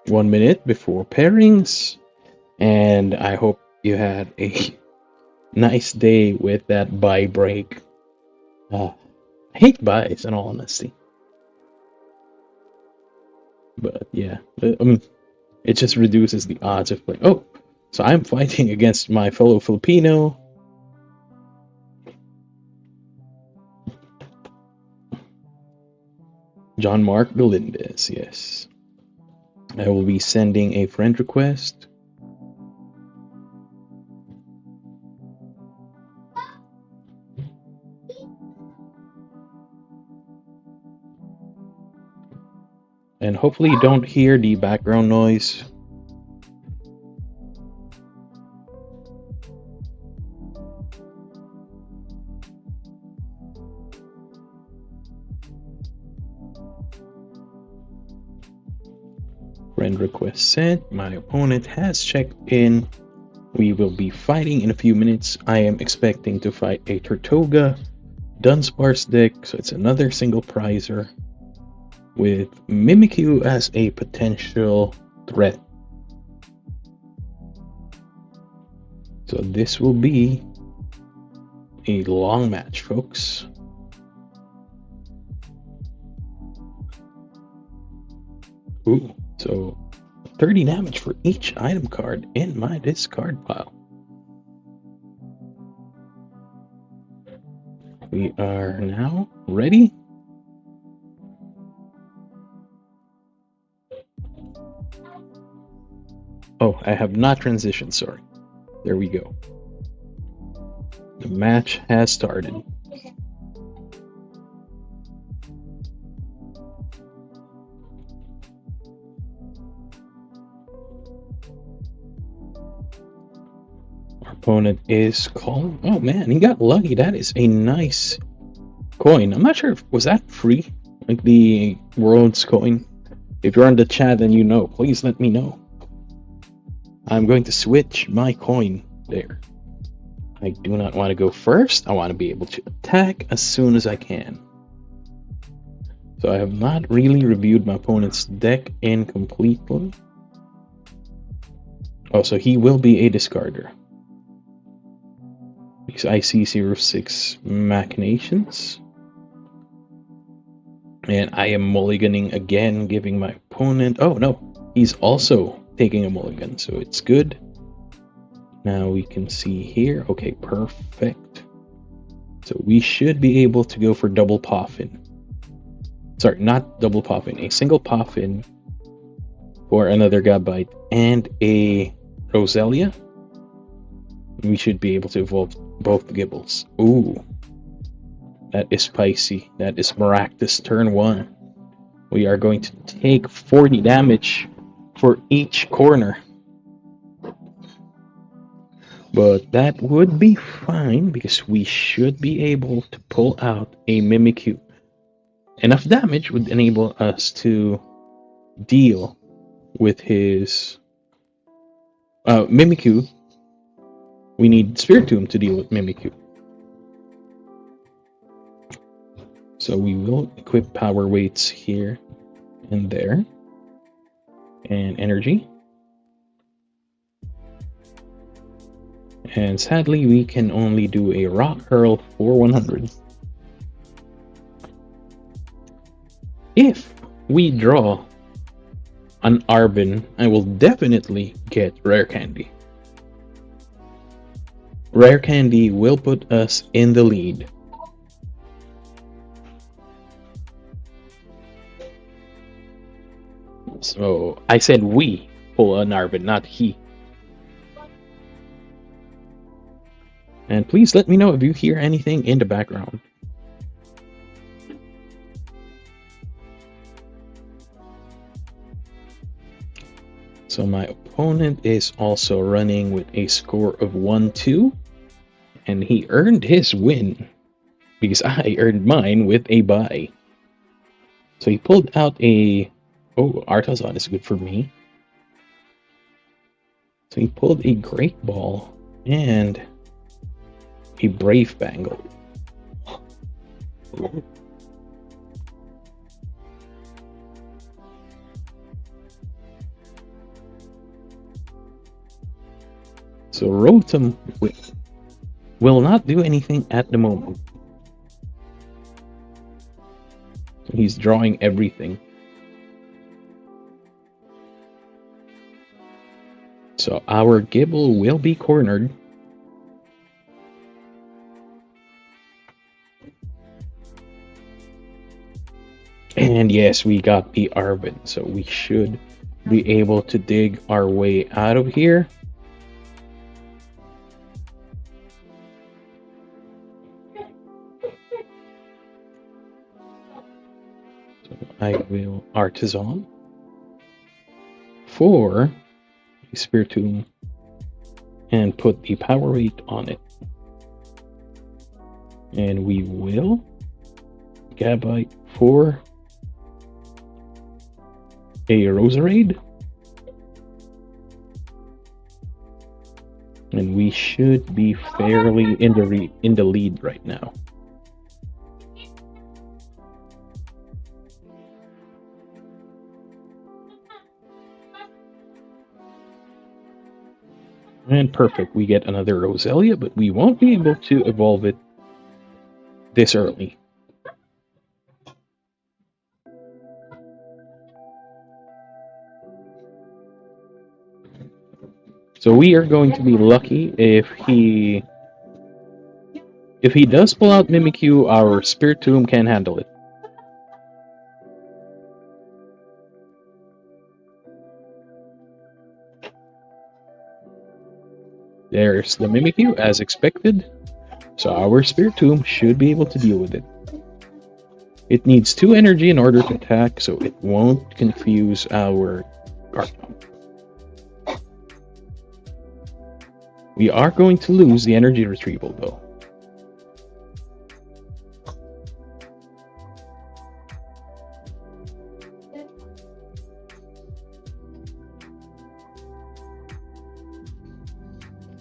S1: 1 minute before pairings, and I hope you had a nice day with that buy break. I hate buys in all honesty, but yeah, it just reduces the odds of like, oh, so I'm fighting against my fellow Filipino. John Mark Galindez, yes. I will be sending a friend request. And hopefully you don't hear the background noise. Friend request sent. My opponent has checked in. We will be fighting in a few minutes. I am expecting to fight a Tortuga Dunsparce deck, so it's another single prizer with Mimikyu as a potential threat. So this will be a long match, folks. Ooh, so 30 damage for each item card in my discard pile. We are now ready. Oh, I have not transitioned, sorry. There we go. The match has started. Our opponent is calling. Oh man, he got lucky. That is a nice coin. I'm not sure if was that free, like the world's coin. If you're on the chat and you know, please let me know. I'm going to switch my coin there. I do not want to go first. I want to be able to attack as soon as I can. So I have not really reviewed my opponent's deck incompletely. Oh, so he will be a discarder. Because I see 06 Machinations. And I am mulliganing again, giving my opponent... Oh, no. He's also taking a mulligan, so it's good. Now we can see here. Okay, perfect. So we should be able to go for double Poffin. Sorry, not double Poffin. A single Poffin for another Gabite and a Roselia. We should be able to evolve both Gibbles. Ooh. That is spicy. That is Maractus turn 1. We are going to take 40 damage for each corner. But that would be fine because we should be able to pull out a Mimikyu. Enough damage would enable us to deal with his Mimikyu. We need Spiritomb to deal with Mimikyu. So we will equip power weights here and there. And energy. And sadly, we can only do a rock hurl for 100. If we draw an Arbin, I will definitely get Rare Candy. Rare Candy will put us in the lead. So I said we pull an Arbin, not he. And please let me know if you hear anything in the background. So my opponent is also running with a score of 1-2. And he earned his win because I earned mine with a buy. So he pulled out a... Oh, Artazon is good for me. So he pulled a Great Ball and a Brave Bangle. So Rotom will not do anything at the moment. He's drawing everything. So our Gibble will be cornered. And yes, we got the Arvin, so we should be able to dig our way out of here. So I will Artisan for Spiritomb and put the power weight on it. And we will Gabite for a Roserade. And we should be fairly in the lead right now. And perfect, we get another Roselia, but we won't be able to evolve it this early. So we are going to be lucky if he does pull out Mimikyu, our Spiritomb can handle it. There's the Mimikyu as expected. So our Spiritomb should be able to deal with it. It needs 2 energy in order to attack, so it won't confuse our Garchomp. We are going to lose the energy retrieval though.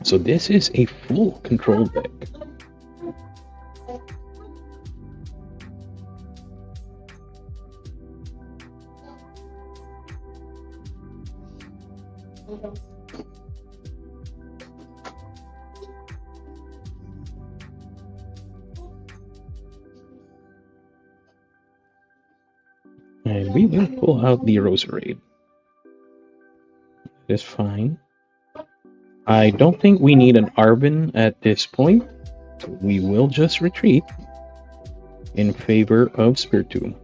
S1: So this is a full control deck. And we will pull out the Roserade. That's fine. I don't think we need an Arvin at this point. So we will just retreat in favor of Spiritomb.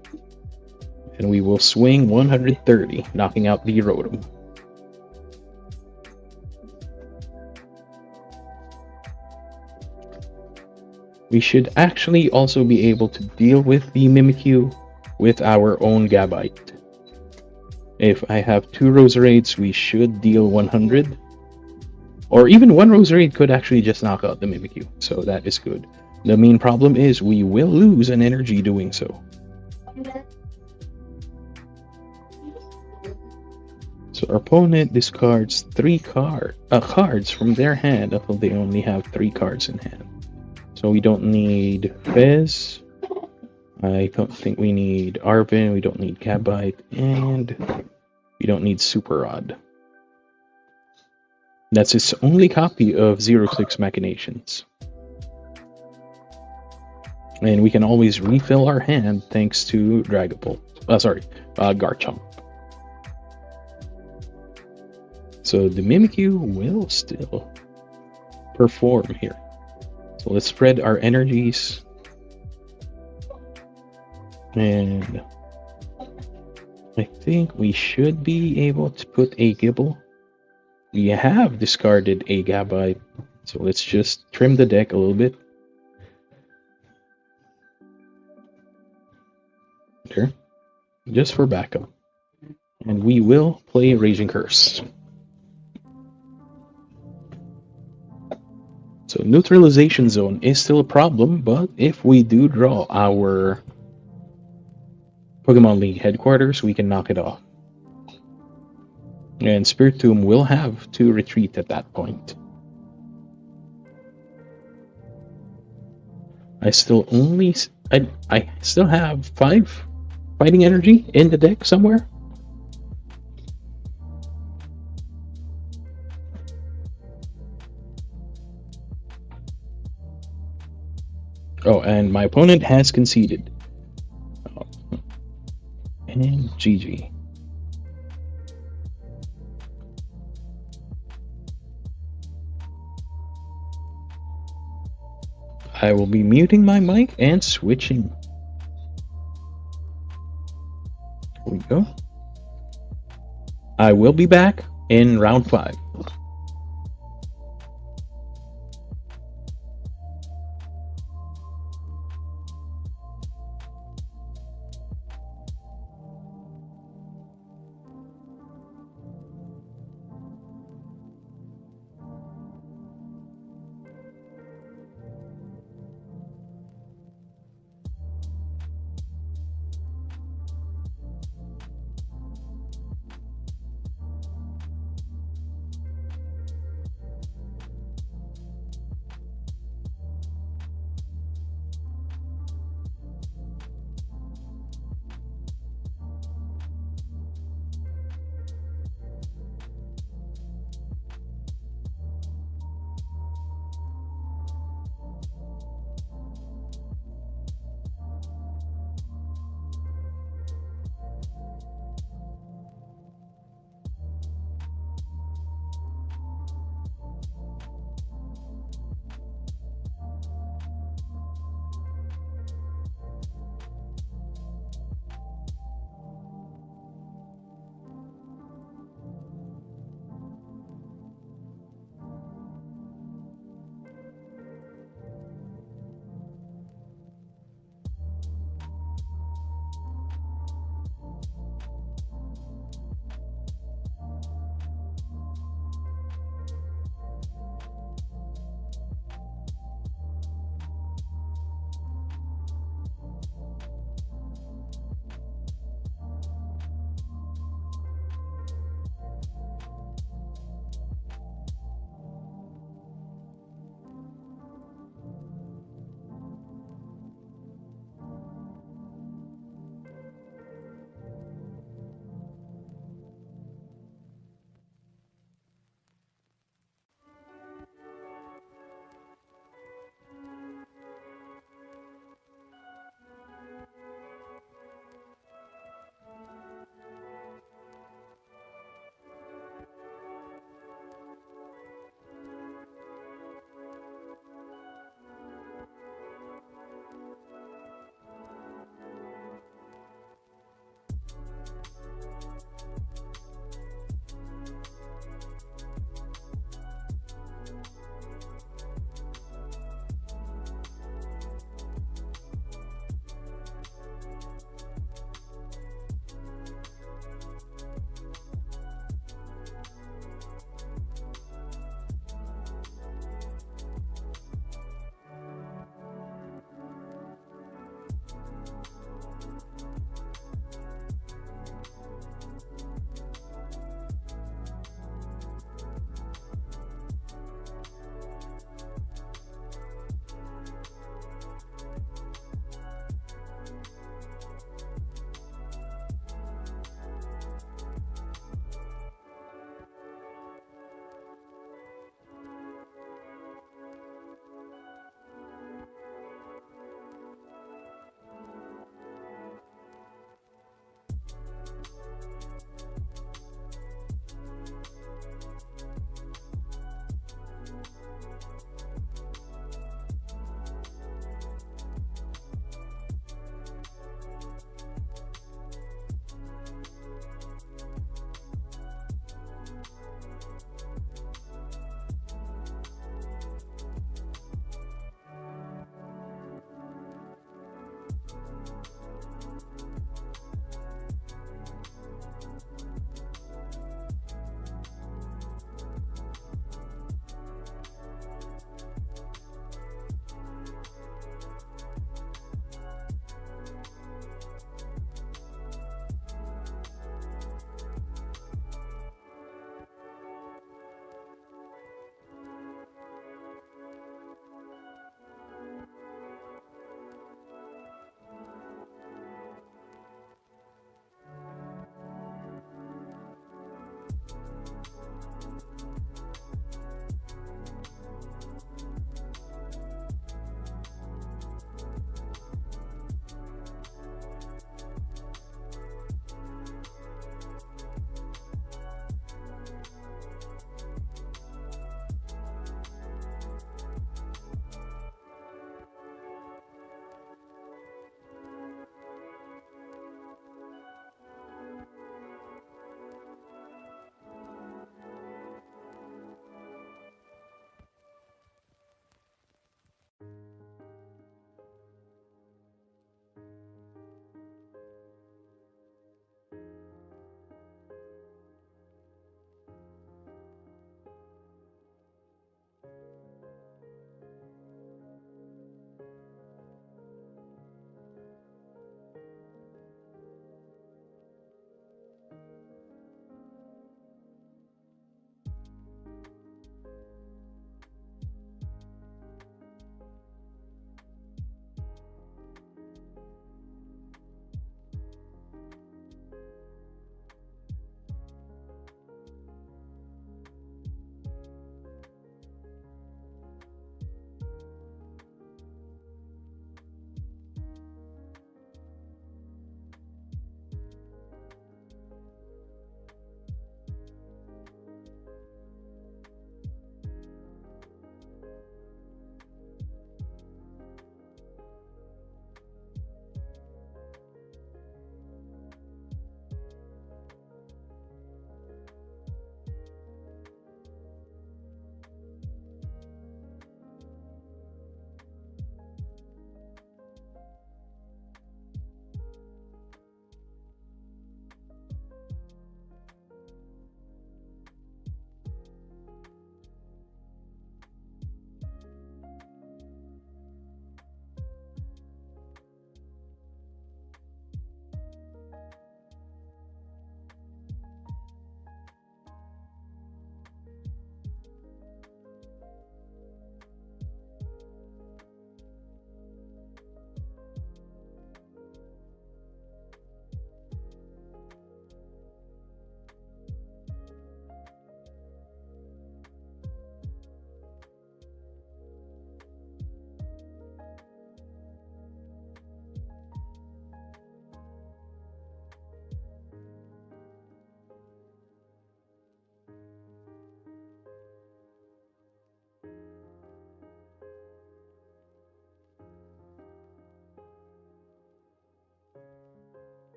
S1: And we will swing 130, knocking out the Rotom. We should actually also be able to deal with the Mimikyu with our own Gabite. If I have 2 Roserades, we should deal 100. Or even 1 Roserade could actually just knock out the Mimikyu, so that is good. The main problem is we will lose an energy doing so. So our opponent discards 3 cards from their hand until they only have 3 cards in hand. So we don't need Fez. I don't think we need Arvin. We don't need Gabite, and we don't need Super Rod. That's its only copy of 06 Machinations. And we can always refill our hand thanks to Garchomp. So the Mimikyu will still perform here. So let's spread our energies. And I think we should be able to put a Gibble. We have discarded a Gabite, so let's just trim the deck a little bit. There, just for backup. And we will play Raging Curse. So neutralization zone is still a problem, but if we do draw our Pokemon League headquarters, we can knock it off. And Spiritomb will have to retreat at that point. I still have 5 fighting energy in the deck somewhere. Oh, and my opponent has conceded. And GG. I will be muting my mic and switching. Here we go. I will be back in round 5.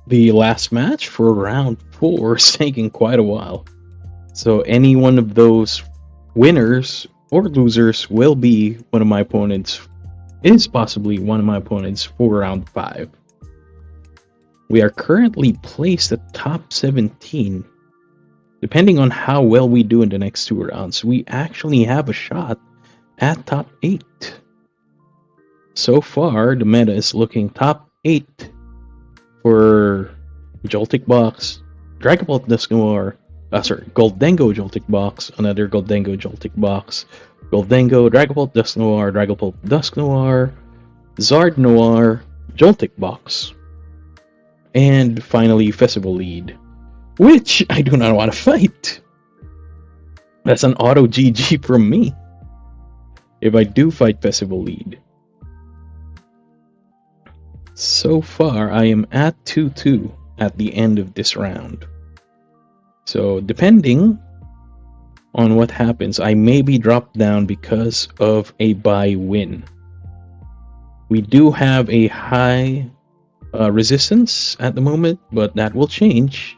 S1: the last match for round 4 is taking quite a while. So any one of those winners or losers will be one of my opponents, is possibly one of my opponents for round 5. We are currently placed at top 17. Depending on how well we do in the next 2 rounds, we actually have a shot at top 8. So far, the meta is looking top 8 for Joltik Box, Dragon Ball Dusk Noir, Goldengo Joltik Box, another Goldengo Joltik Box, Goldengo, Dragon Ball Dusk Noir, Dragon Ball Dusk Noir, Zard Noir, Joltik Box, and finally Festival Lead, which I do not want to fight. That's an auto GG from me if I do fight Festival Lead. So far, I am at 2-2 at the end of this round. So depending on what happens, I may be dropped down because of a bye win. We do have a high resistance at the moment, but that will change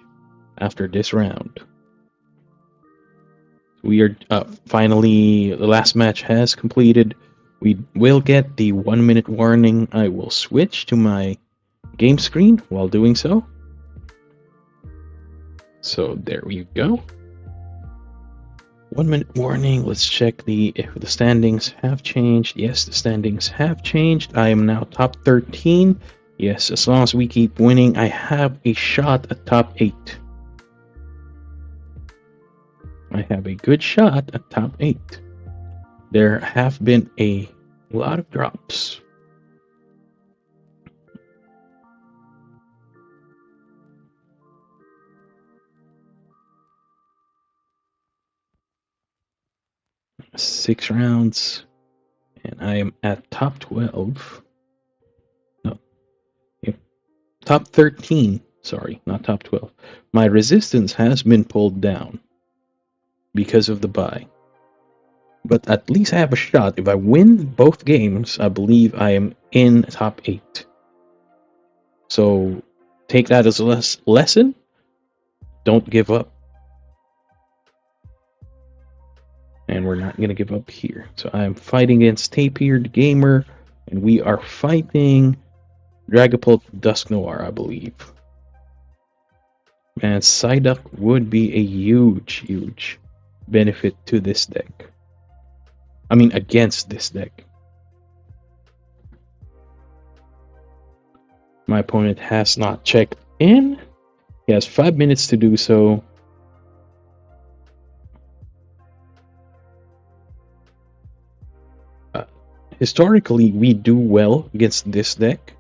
S1: after this round. We are finally, the last match has completed. We will get the 1-minute warning. I will switch to my game screen while doing so. So there we go. 1-minute warning. Let's check if the standings have changed. Yes, the standings have changed. I am now top 13. Yes, as long as we keep winning, I have a shot at top 8. I have a good shot at top 8. There have been a lot of drops. Six rounds, and I am at top 12. No, top 13. Sorry, not top 12. My resistance has been pulled down because of the bye. But at least I have a shot. If I win both games, I believe I am in top 8. So take that as a lesson. Don't give up. And we're not going to give up here. So I'm fighting against Tapir the Gamer, and we are fighting Dragapult Dusk Noir, I believe. And Psyduck would be a huge benefit to this deck. I mean, against this deck. My opponent has not checked in. He has 5 minutes to do so. Historically, we do well against this deck.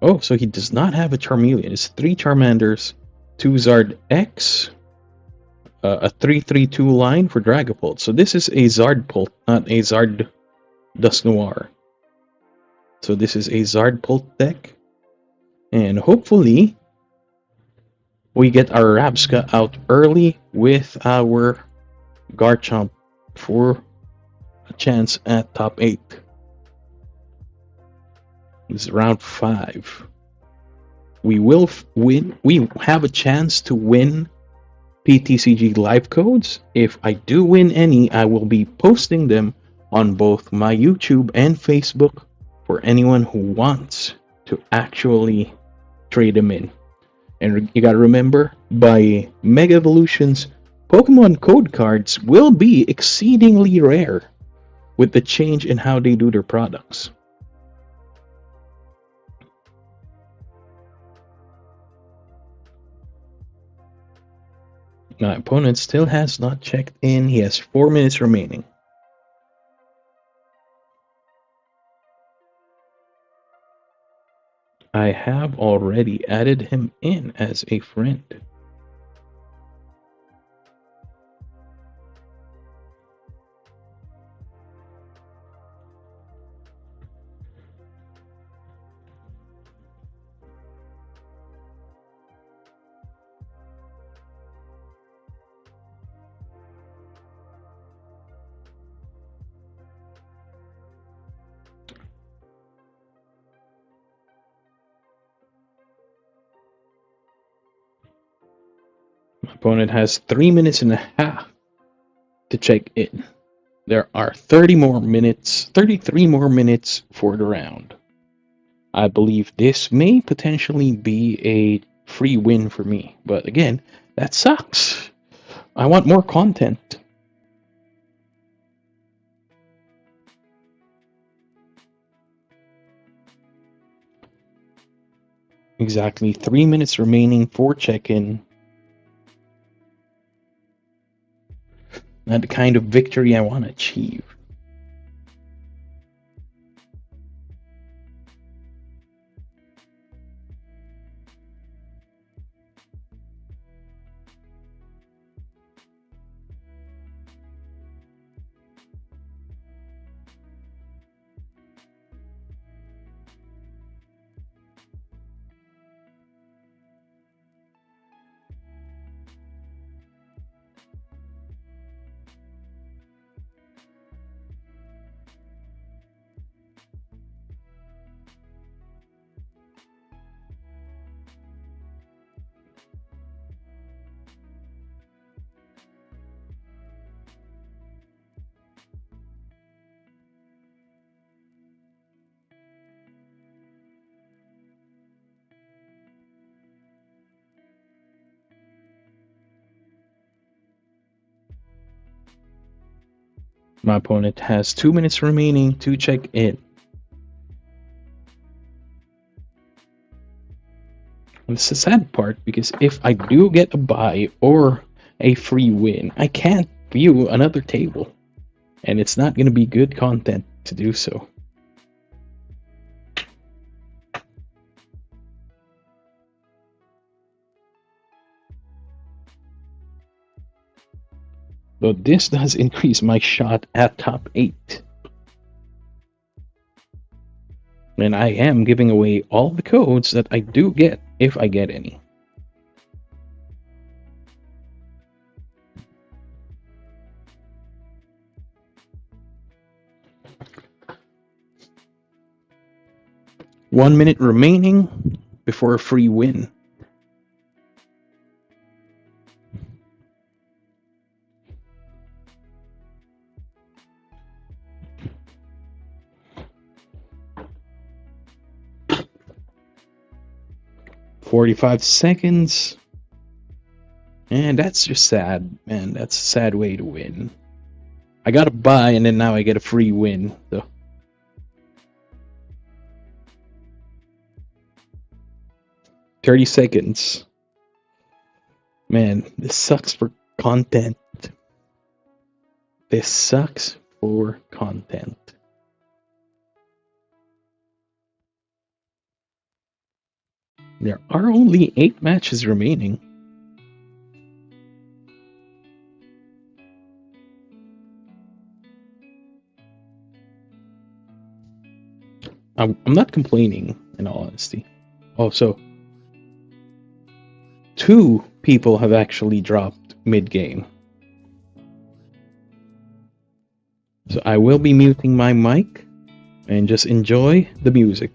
S1: Oh, so he does not have a Charmeleon. It's 3 Charmanders, 2 Zard X, a 3-3-2 line for Dragapult. So this is a Zardpult, not a Zard Dusk Noir. So this is a Zardpult deck. And hopefully, we get our Rabska out early with our Garchomp for a chance at top 8. This is round 5. We will win. We have a chance to win PTCG live codes. If I do win any, I will be posting them on both my YouTube and Facebook for anyone who wants to actually trade them in. And you gotta remember, by Mega Evolutions, Pokemon code cards will be exceedingly rare with the change in how they do their products. My opponent still has not checked in. He has 4 minutes remaining. I have already added him in as a friend. Opponent has 3 minutes and a half to check in. There are 33 more minutes for the round. I believe this may potentially be a free win for me, but again, that sucks. I want more content. Exactly 3 minutes remaining for check-in. Not the kind of victory I want to achieve. My opponent has 2 minutes remaining to check in. And it's the sad part because if I do get a buy or a free win, I can't view another table. And it's not going to be good content to do so. But this does increase my shot at top 8. And I am giving away all the codes that I do get, if I get any. One minute remaining before a free win. "45 seconds. And that's just sad, man. That's a sad way to win. I got a buy, and then now I get a free win. So 30 seconds. Man, this sucks for content. This sucks for content. There are only 8 matches remaining. I'm not complaining, in all honesty. Oh, so 2 people have actually dropped mid-game. So I will be muting my mic and just enjoy the music.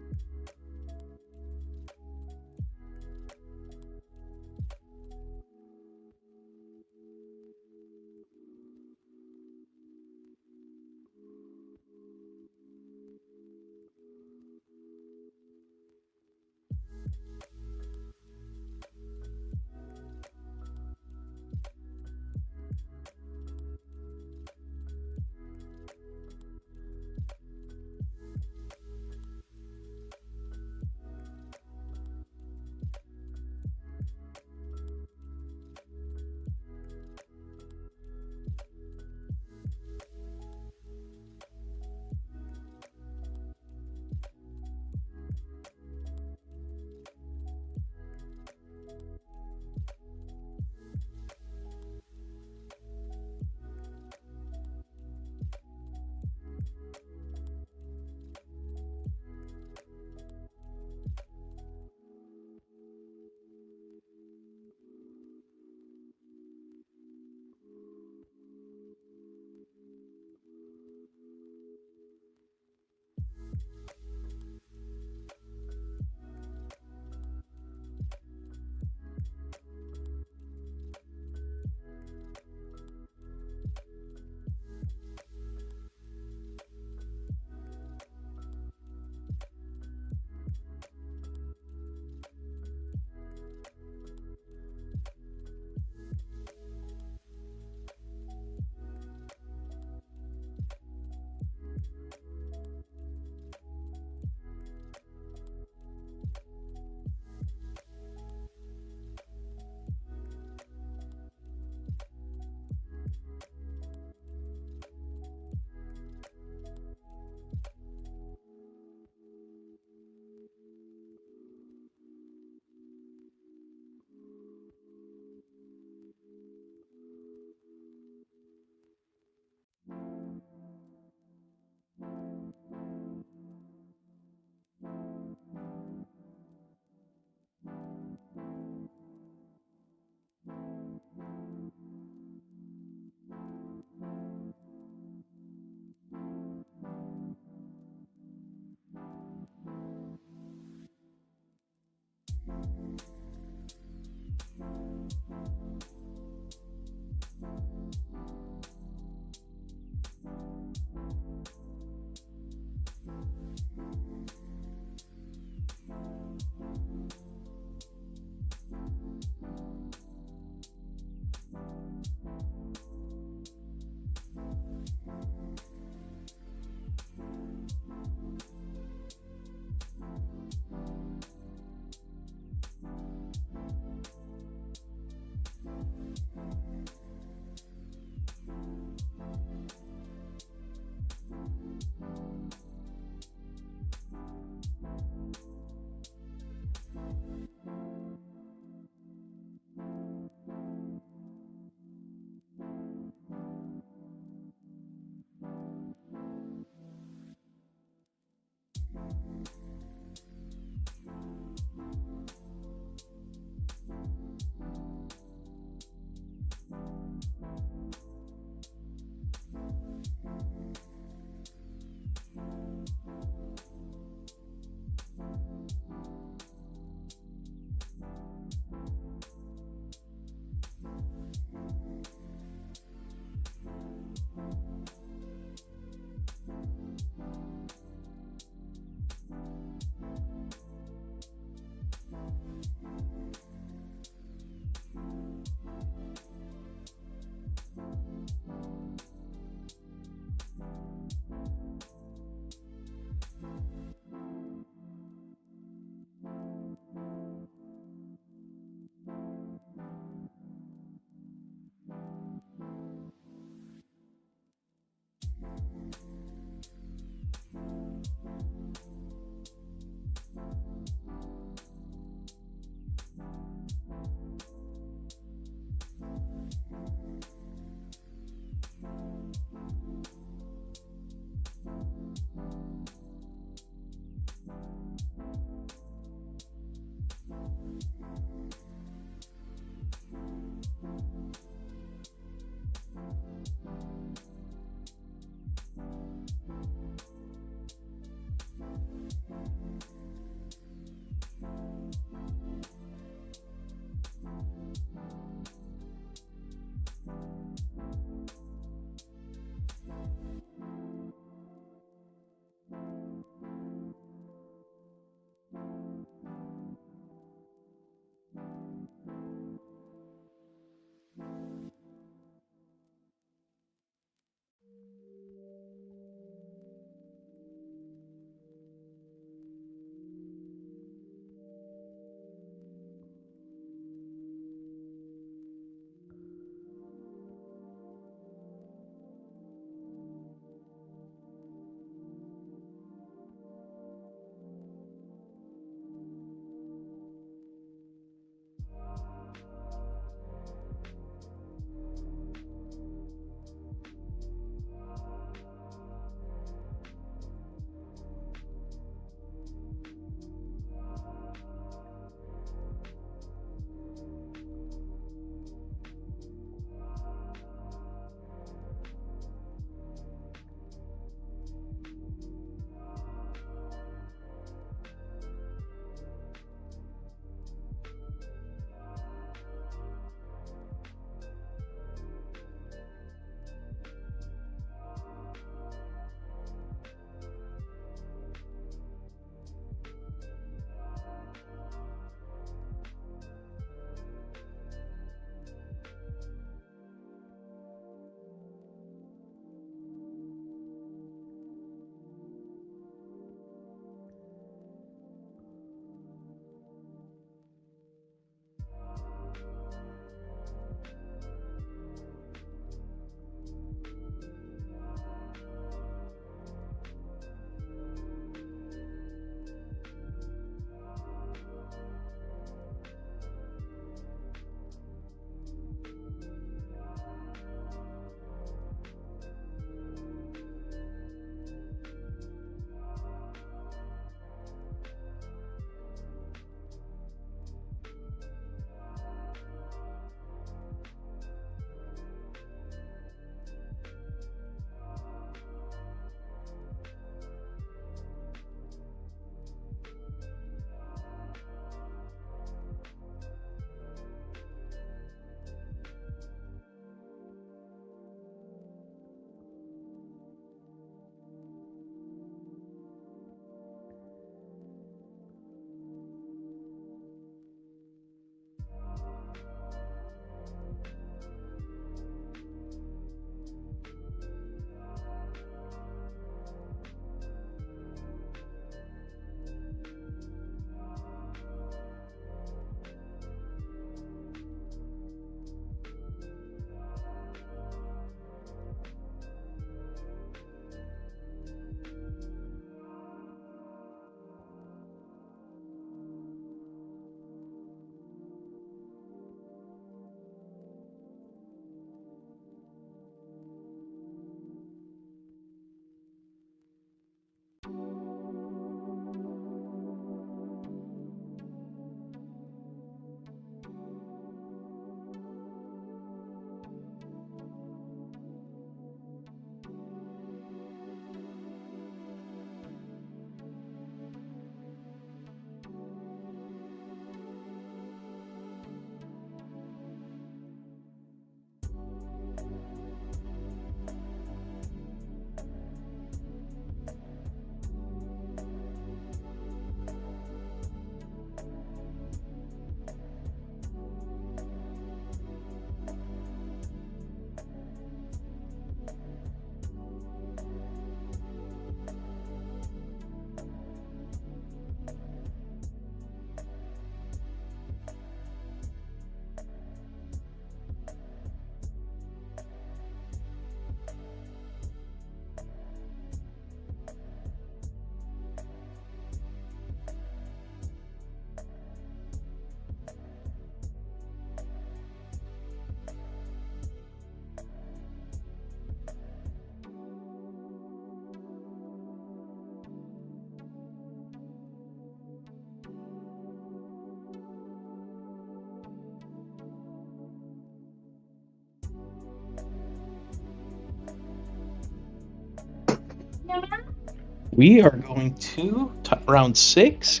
S1: We are going to round 6.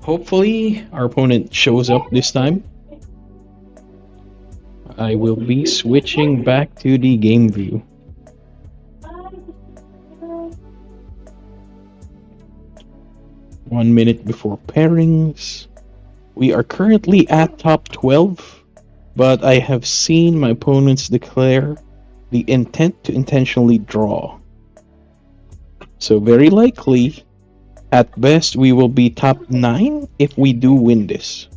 S1: Hopefully, our opponent shows up this time. I will be switching back to the game view. One minute before pairings. We are currently at top 12, but I have seen my opponents declare the intent to intentionally draw. So very likely, at best, we will be top 9 if we do win this.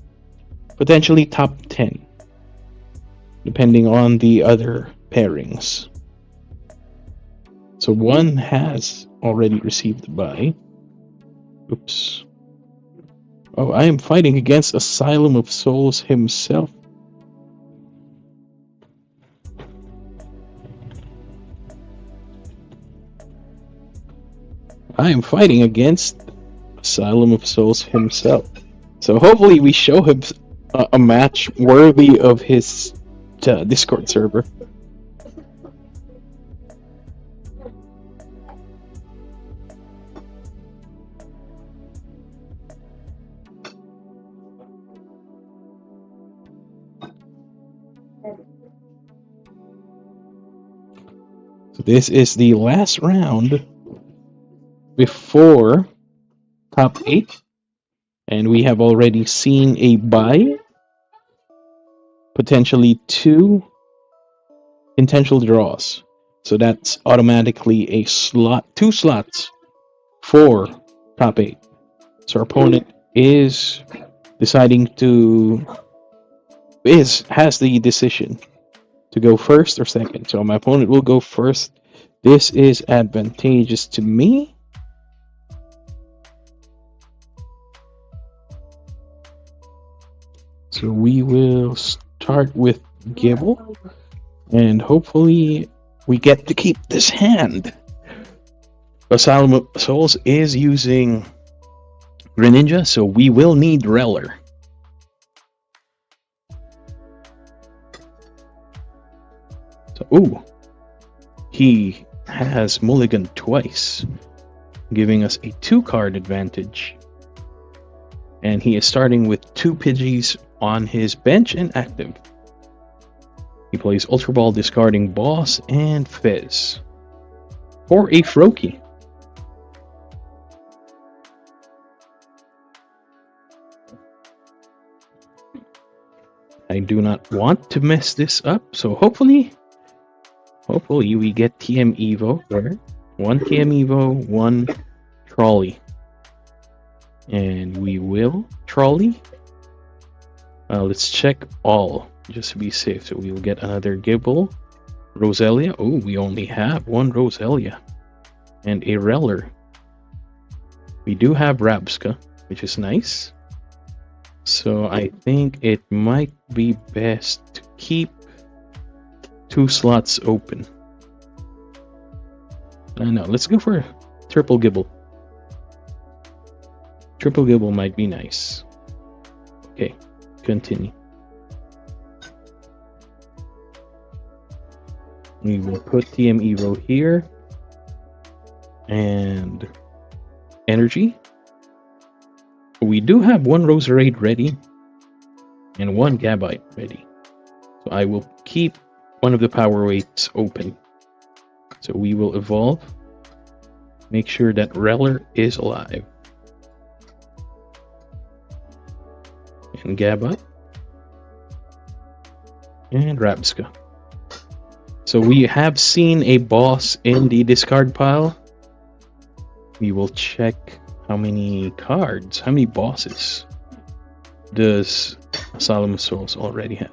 S1: Potentially top 10, depending on the other pairings. So one has already received the buy. Oops. Oh, I am fighting against Asylum of Souls himself. I am fighting against Asylum of Souls himself. So hopefully we show him a match worthy of his Discord server. So this is the last round before top 8, and we have already seen a buy, potentially 2 intentional draws. So that's automatically a slot, 2 slots for top 8. So our opponent is deciding to has the decision to go first or second. So my opponent will go first. This is advantageous to me. So we will start with Gibble, and hopefully we get to keep this hand. Asylum of Souls is using Greninja, so we will need Reller. So, ooh, he has Mulligan twice, giving us a 2-card advantage. And he is starting with 2 Pidgeys on his bench and active. He plays Ultra Ball, discarding Boss and Fizz for a Froakie. I do not want to mess this up, so hopefully we get TM Evo. Or 1 TM Evo, 1 Trolley. And we will Trolley. Let's check all, just to be safe. So we will get another Gibble, Roselia. Oh, we only have 1 Roselia. And a Reller. We do have Rabska, which is nice. So I think it might be best to keep 2 slots open. No, let's go for triple Gibble. Triple Gibble might be nice. Okay, continue. We will put TM Evo here. And energy. We do have 1 Roserade ready and 1 Gabite ready. So I will keep one of the power weights open. So we will evolve. Make sure that Reller is alive. And Gabite. And Rabska. So we have seen a boss in the discard pile. We will check how many cards, how many bosses does Asylum of Souls already have.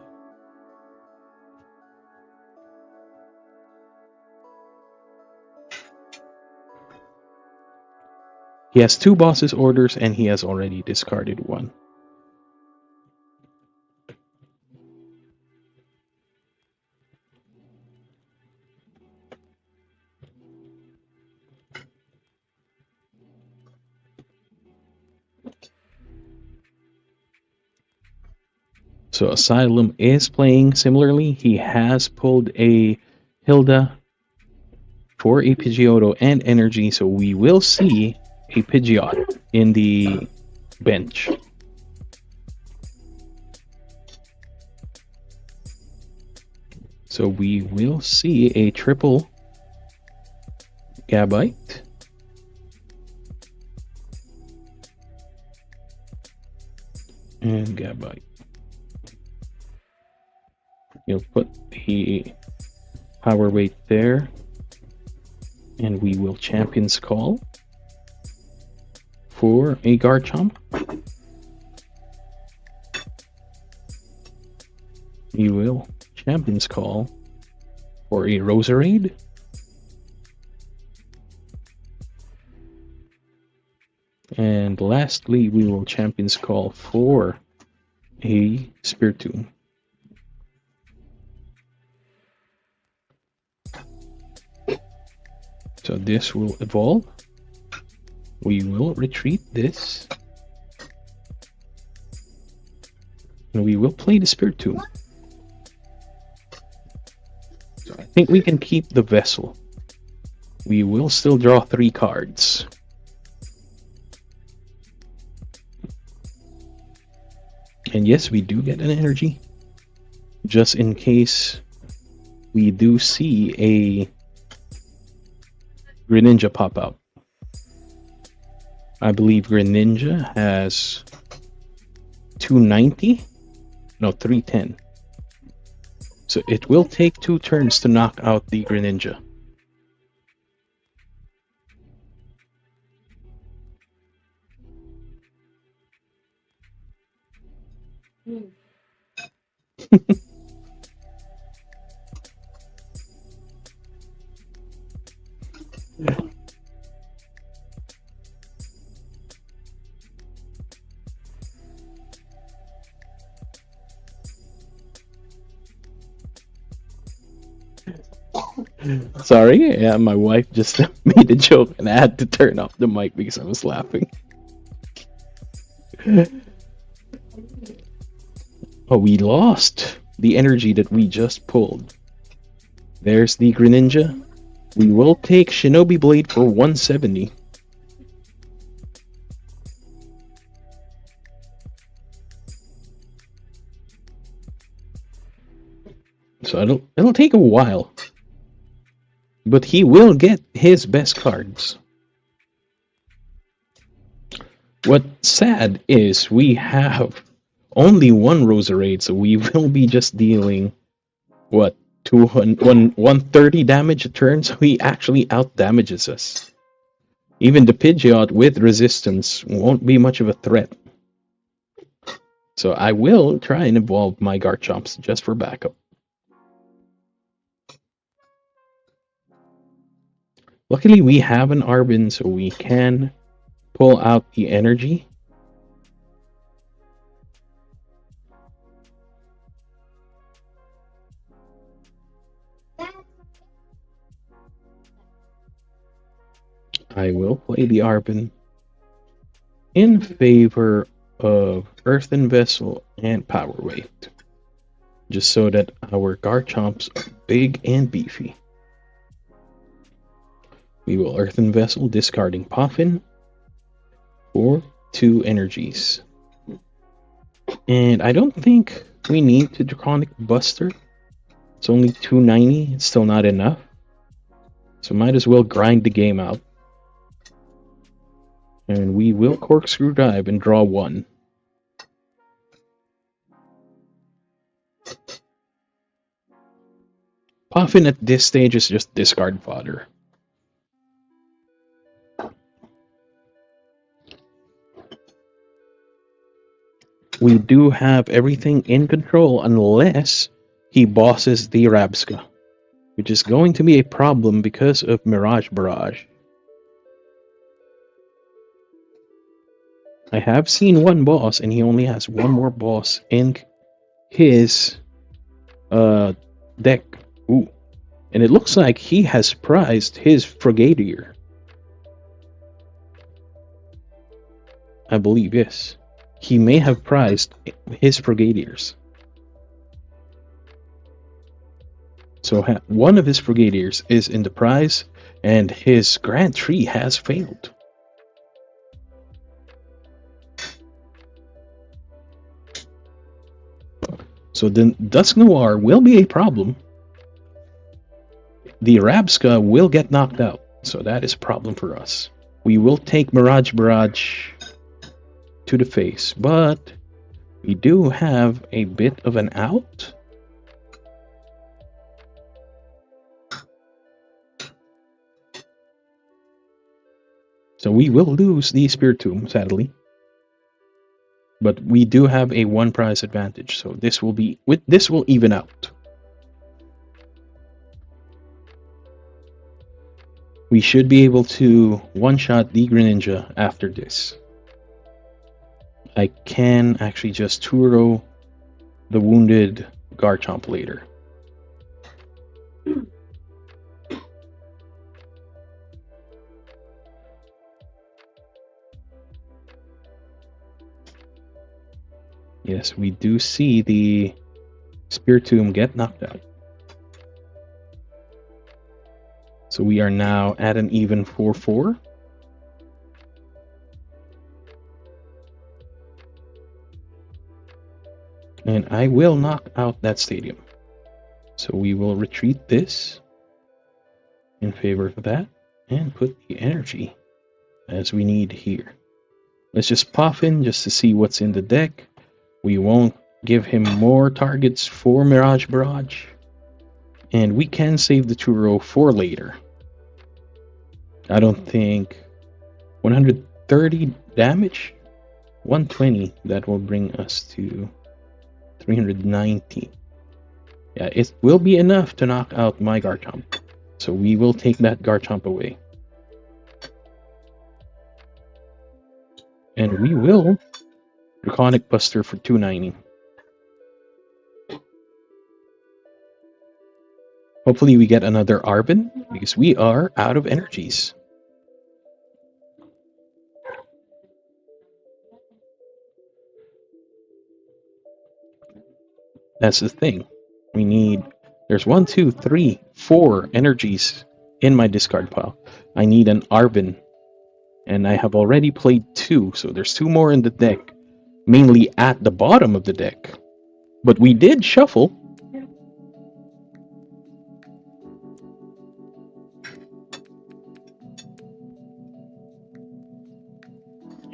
S1: He has 2 bosses orders and he has already discarded 1. So Asylum is playing similarly. He has pulled a Hilda for a Pidgeotto and energy, so we will see a Pidgeot in the bench. So we will see a triple Gabite. And Gabite. You'll put the power weight there. And we will Champion's Call for a Garchomp. You will Champion's Call for a Roserade. And lastly, we will Champion's Call for a Spiritomb. So this will evolve. We will retreat this. And we will play the Spiritomb. So I think we can keep the Vessel. We will still draw 3 cards. And yes, we do get an energy. Just in case we do see a Greninja pop out. I believe Greninja has 290? No, 310. So it will take 2 turns to knock out the Greninja. Sorry, yeah, my wife just made a joke and I had to turn off the mic because I was laughing. Oh, we lost the energy that we just pulled. There's the Greninja. We will take Shinobi Blade for 170. So it'll take a while. But he will get his best cards. What's sad is we have only 1 Roserade, so we will be just dealing, what, 130 damage a turn, so he actually out-damages us. Even the Pidgeot with resistance won't be much of a threat. So I will try and evolve my Garchomps just for backup. Luckily, we have an Arbin, so we can pull out the energy. I will play the Arbin in favor of Earthen Vessel and Power Weight, just so that our Garchomps are big and beefy. We will Earthen Vessel, discarding Puffin for 2 energies. And I don't think we need to Draconic Buster. It's only 290, it's still not enough. So might as well grind the game out. And we will Corkscrew Dive and draw 1. Puffin at this stage is just discard fodder. We do have everything in control unless he bosses the Rabska, which is going to be a problem because of Mirage Barrage. I have seen 1 boss and he only has 1 more boss in his deck. Ooh. And it looks like he has prized his Frigadier. I believe, yes. He may have prized his Frigadiers. So one of his brigadiers is in the prize, and his Grand Tree has failed. So then Dusk Noir will be a problem. The Arabska will get knocked out, so that is a problem for us. We will take Mirage Barrage to the face, but we do have a bit of an out. So we will lose the Spiritomb, sadly. But we do have a one prize advantage, so this will even out. We should be able to one-shot the Greninja after this. I can actually just Turo the wounded Garchomp later. Yes, we do see the Spiritomb get knocked out. So we are now at an even 4-4. And I will knock out that stadium. So we will retreat this in favor of that and put the energy as we need here. Let's just pop in just to see what's in the deck. We won't give him more targets for Mirage Barrage. And we can save the Turo for later. I don't think 130 damage, 120, that will bring us to 390. Yeah, it will be enough to knock out my Garchomp. So we will take that Garchomp away. And we will Draconic Buster for 290. Hopefully we get another Arbin, because we are out of energies. That's the thing. We need... There's 1, 2, 3, 4 energies in my discard pile. I need an Arbin. And I have already played 2, so there's 2 more in the deck. Mainly at the bottom of the deck. But we did shuffle.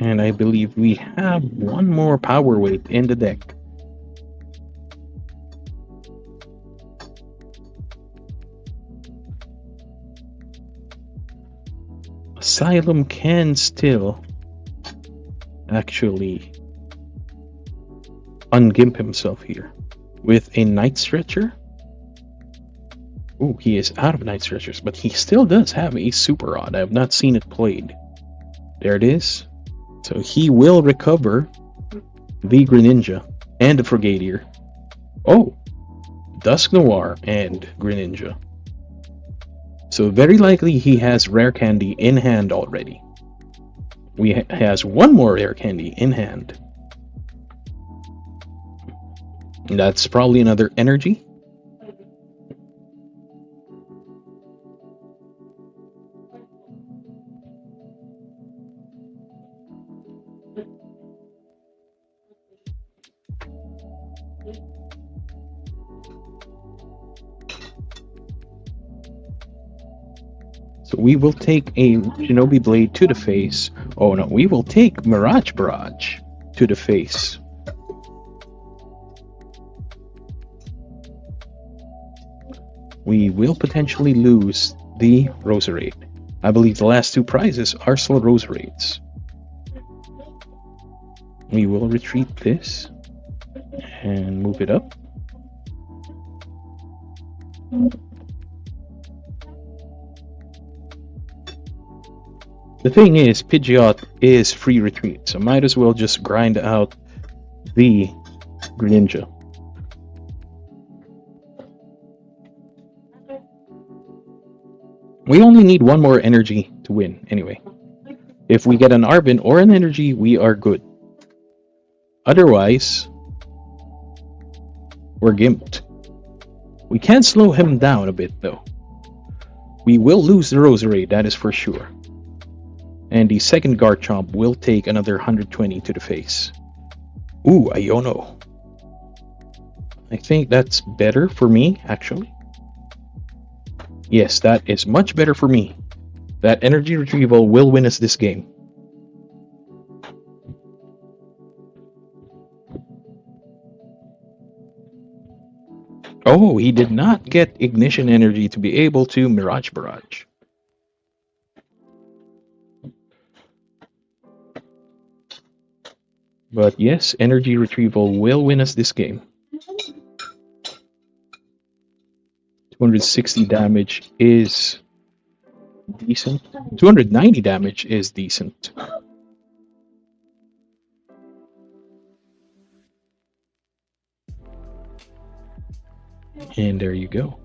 S1: And I believe we have 1 more power weight in the deck. Asylum can still actually ungimp himself here with a Night Stretcher. Oh, he is out of Night Stretchers, but he still does have a Super Rod. I have not seen it played. There it is. So he will recover the Greninja and the Frigadier. Oh, Dusk Noir and Greninja. So very likely he has Rare Candy in hand already. He has 1 more Rare Candy in hand. That's probably another energy. So we will take a Shinobi Blade to the face. Oh no, we will take Mirage Barrage to the face. We will potentially lose the Roserade. I believe the last 2 prizes are still Roserades. We will retreat this and move it up. The thing is, Pidgeot is free retreat, so might as well just grind out the Greninja. We only need 1 more energy to win, anyway. If we get an Arbin or an energy, we are good. Otherwise, we're gimped. We can slow him down a bit, though. We will lose the Rosary, that is for sure. And the second Garchomp will take another 120 to the face. Ooh, Iono. I think that's better for me, actually. Yes, that is much better for me. That energy retrieval will win us this game. Oh, he did not get Ignition Energy to be able to Mirage Barrage. But yes, energy retrieval will win us this game. 260 damage is decent. 290 damage is decent. And there you go.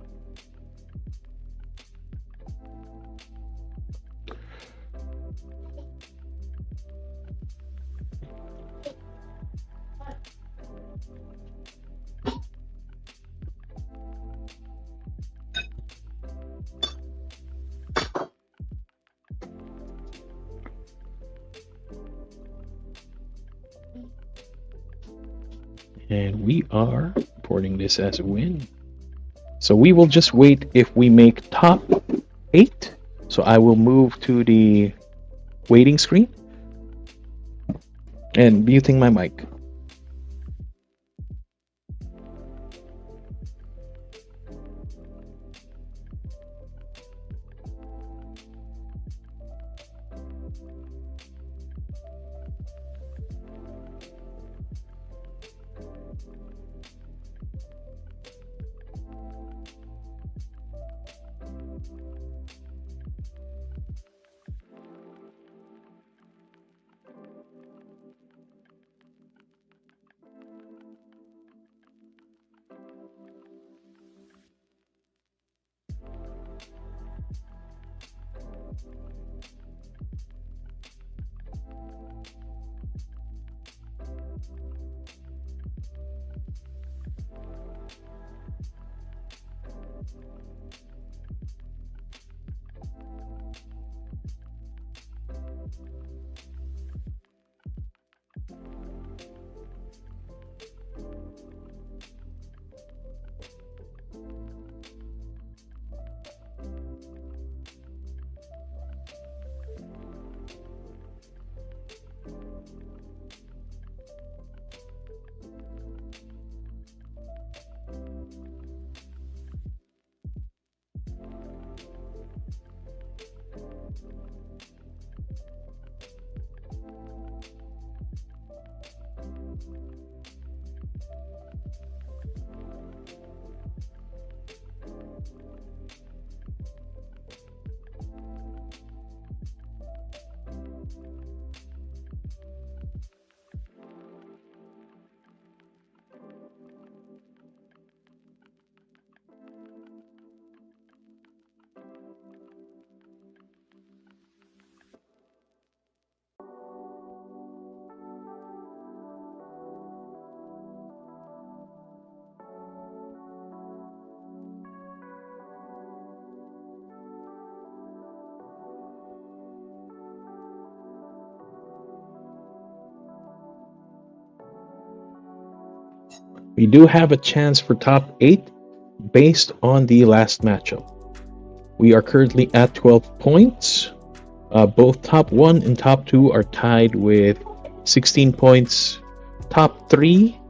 S1: And we are reporting this as a win. So we will just wait if we make top 8. So I will move to the waiting screen and muting my mic. We do have a chance for top 8 based on the last matchup. We are currently at 12 points. Both top 1 and top 2 are tied with 16 points. Top 3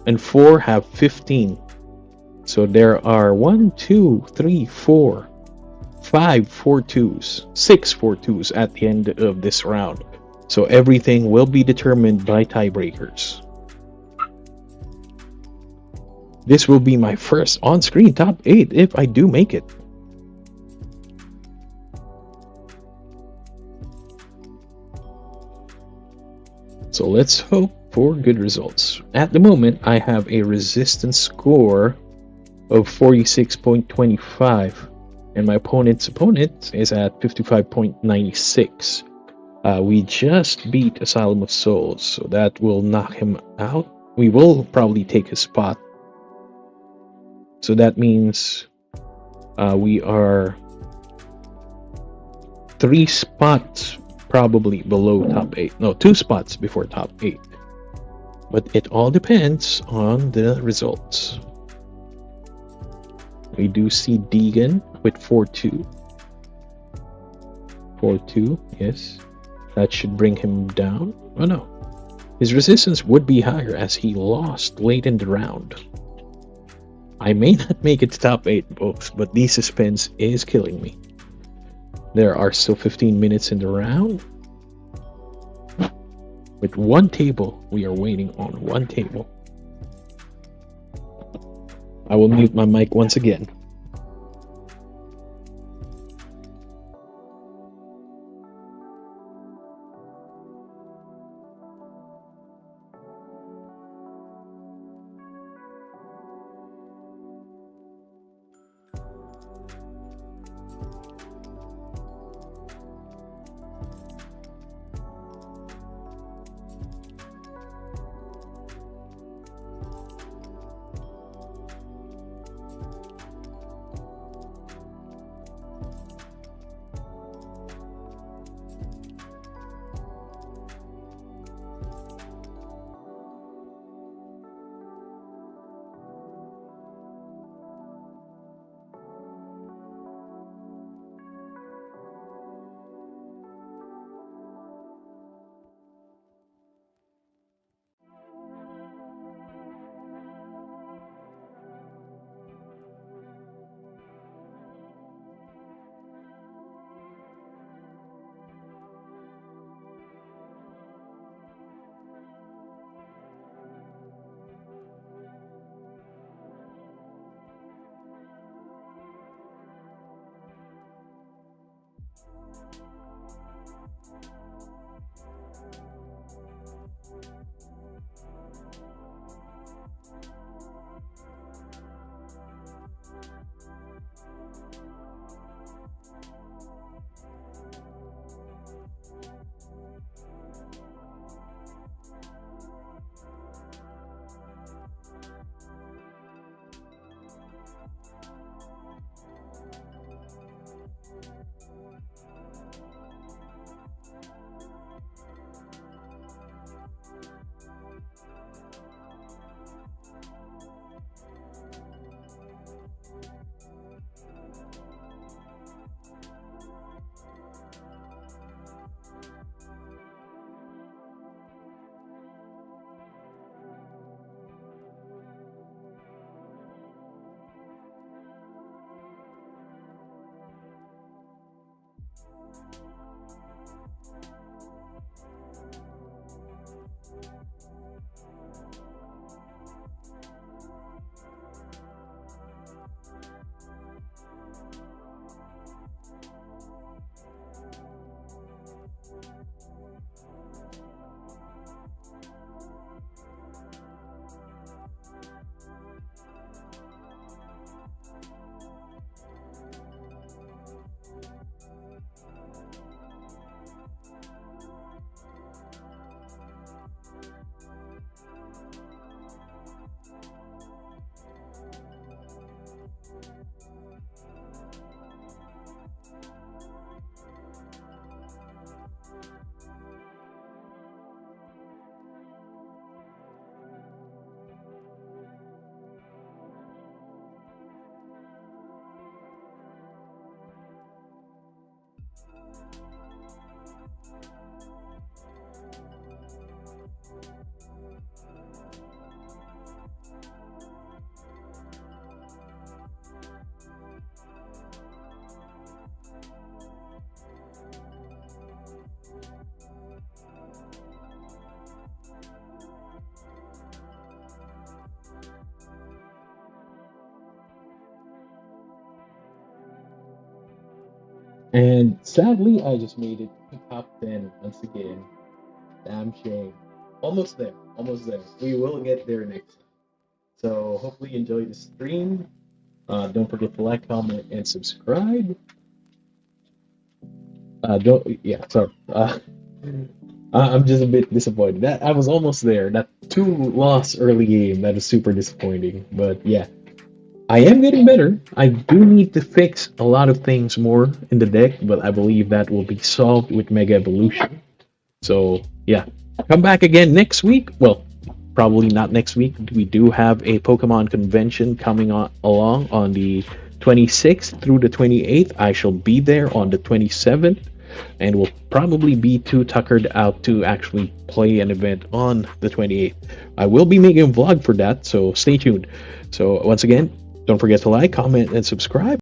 S1: and 4 have 15. So there are 1, 2, 3, 4, 5 4-2s, 6 4-2s at the end of this round. So everything will be determined by tiebreakers. This will be my first on-screen top 8 if I do make it. So let's hope for good results. At the moment, I have a resistance score of 46.25, and my opponent's opponent is at 55.96. We just beat Asylum of Souls, so that will knock him out. We will probably take his spot. So that means we are 3 spots probably below top 8. No, 2 spots before top 8. But it all depends on the results. We do see Deegan with 4-2. 4-2, yes. That should bring him down. Oh no. His resistance would be higher as he lost late in the round. I may not make it to top 8, folks, but the suspense is killing me. There are still 15 minutes in the round. With one table, we are waiting on one table. I will mute my mic once again. And sadly, I just made it to top 10 once again. Damn shame. Almost there. Almost there. We will get there next time. So hopefully you enjoyed the stream. Don't forget to like, comment, and subscribe. Don't yeah, sorry. I'm just a bit disappointed. That I was almost there. That 2 loss early game. That is super disappointing. But yeah. I am getting better. I do need to fix a lot of things more in the deck, but I believe that will be solved with Mega Evolution. So yeah, come back again next week. Well, probably not next week. We do have a Pokemon convention coming on along on the 26th through the 28th. I shall be there on the 27th, and will probably be too tuckered out to actually play an event on the 28th. I will be making a vlog for that, so stay tuned. So once again, don't forget to like, comment, and subscribe.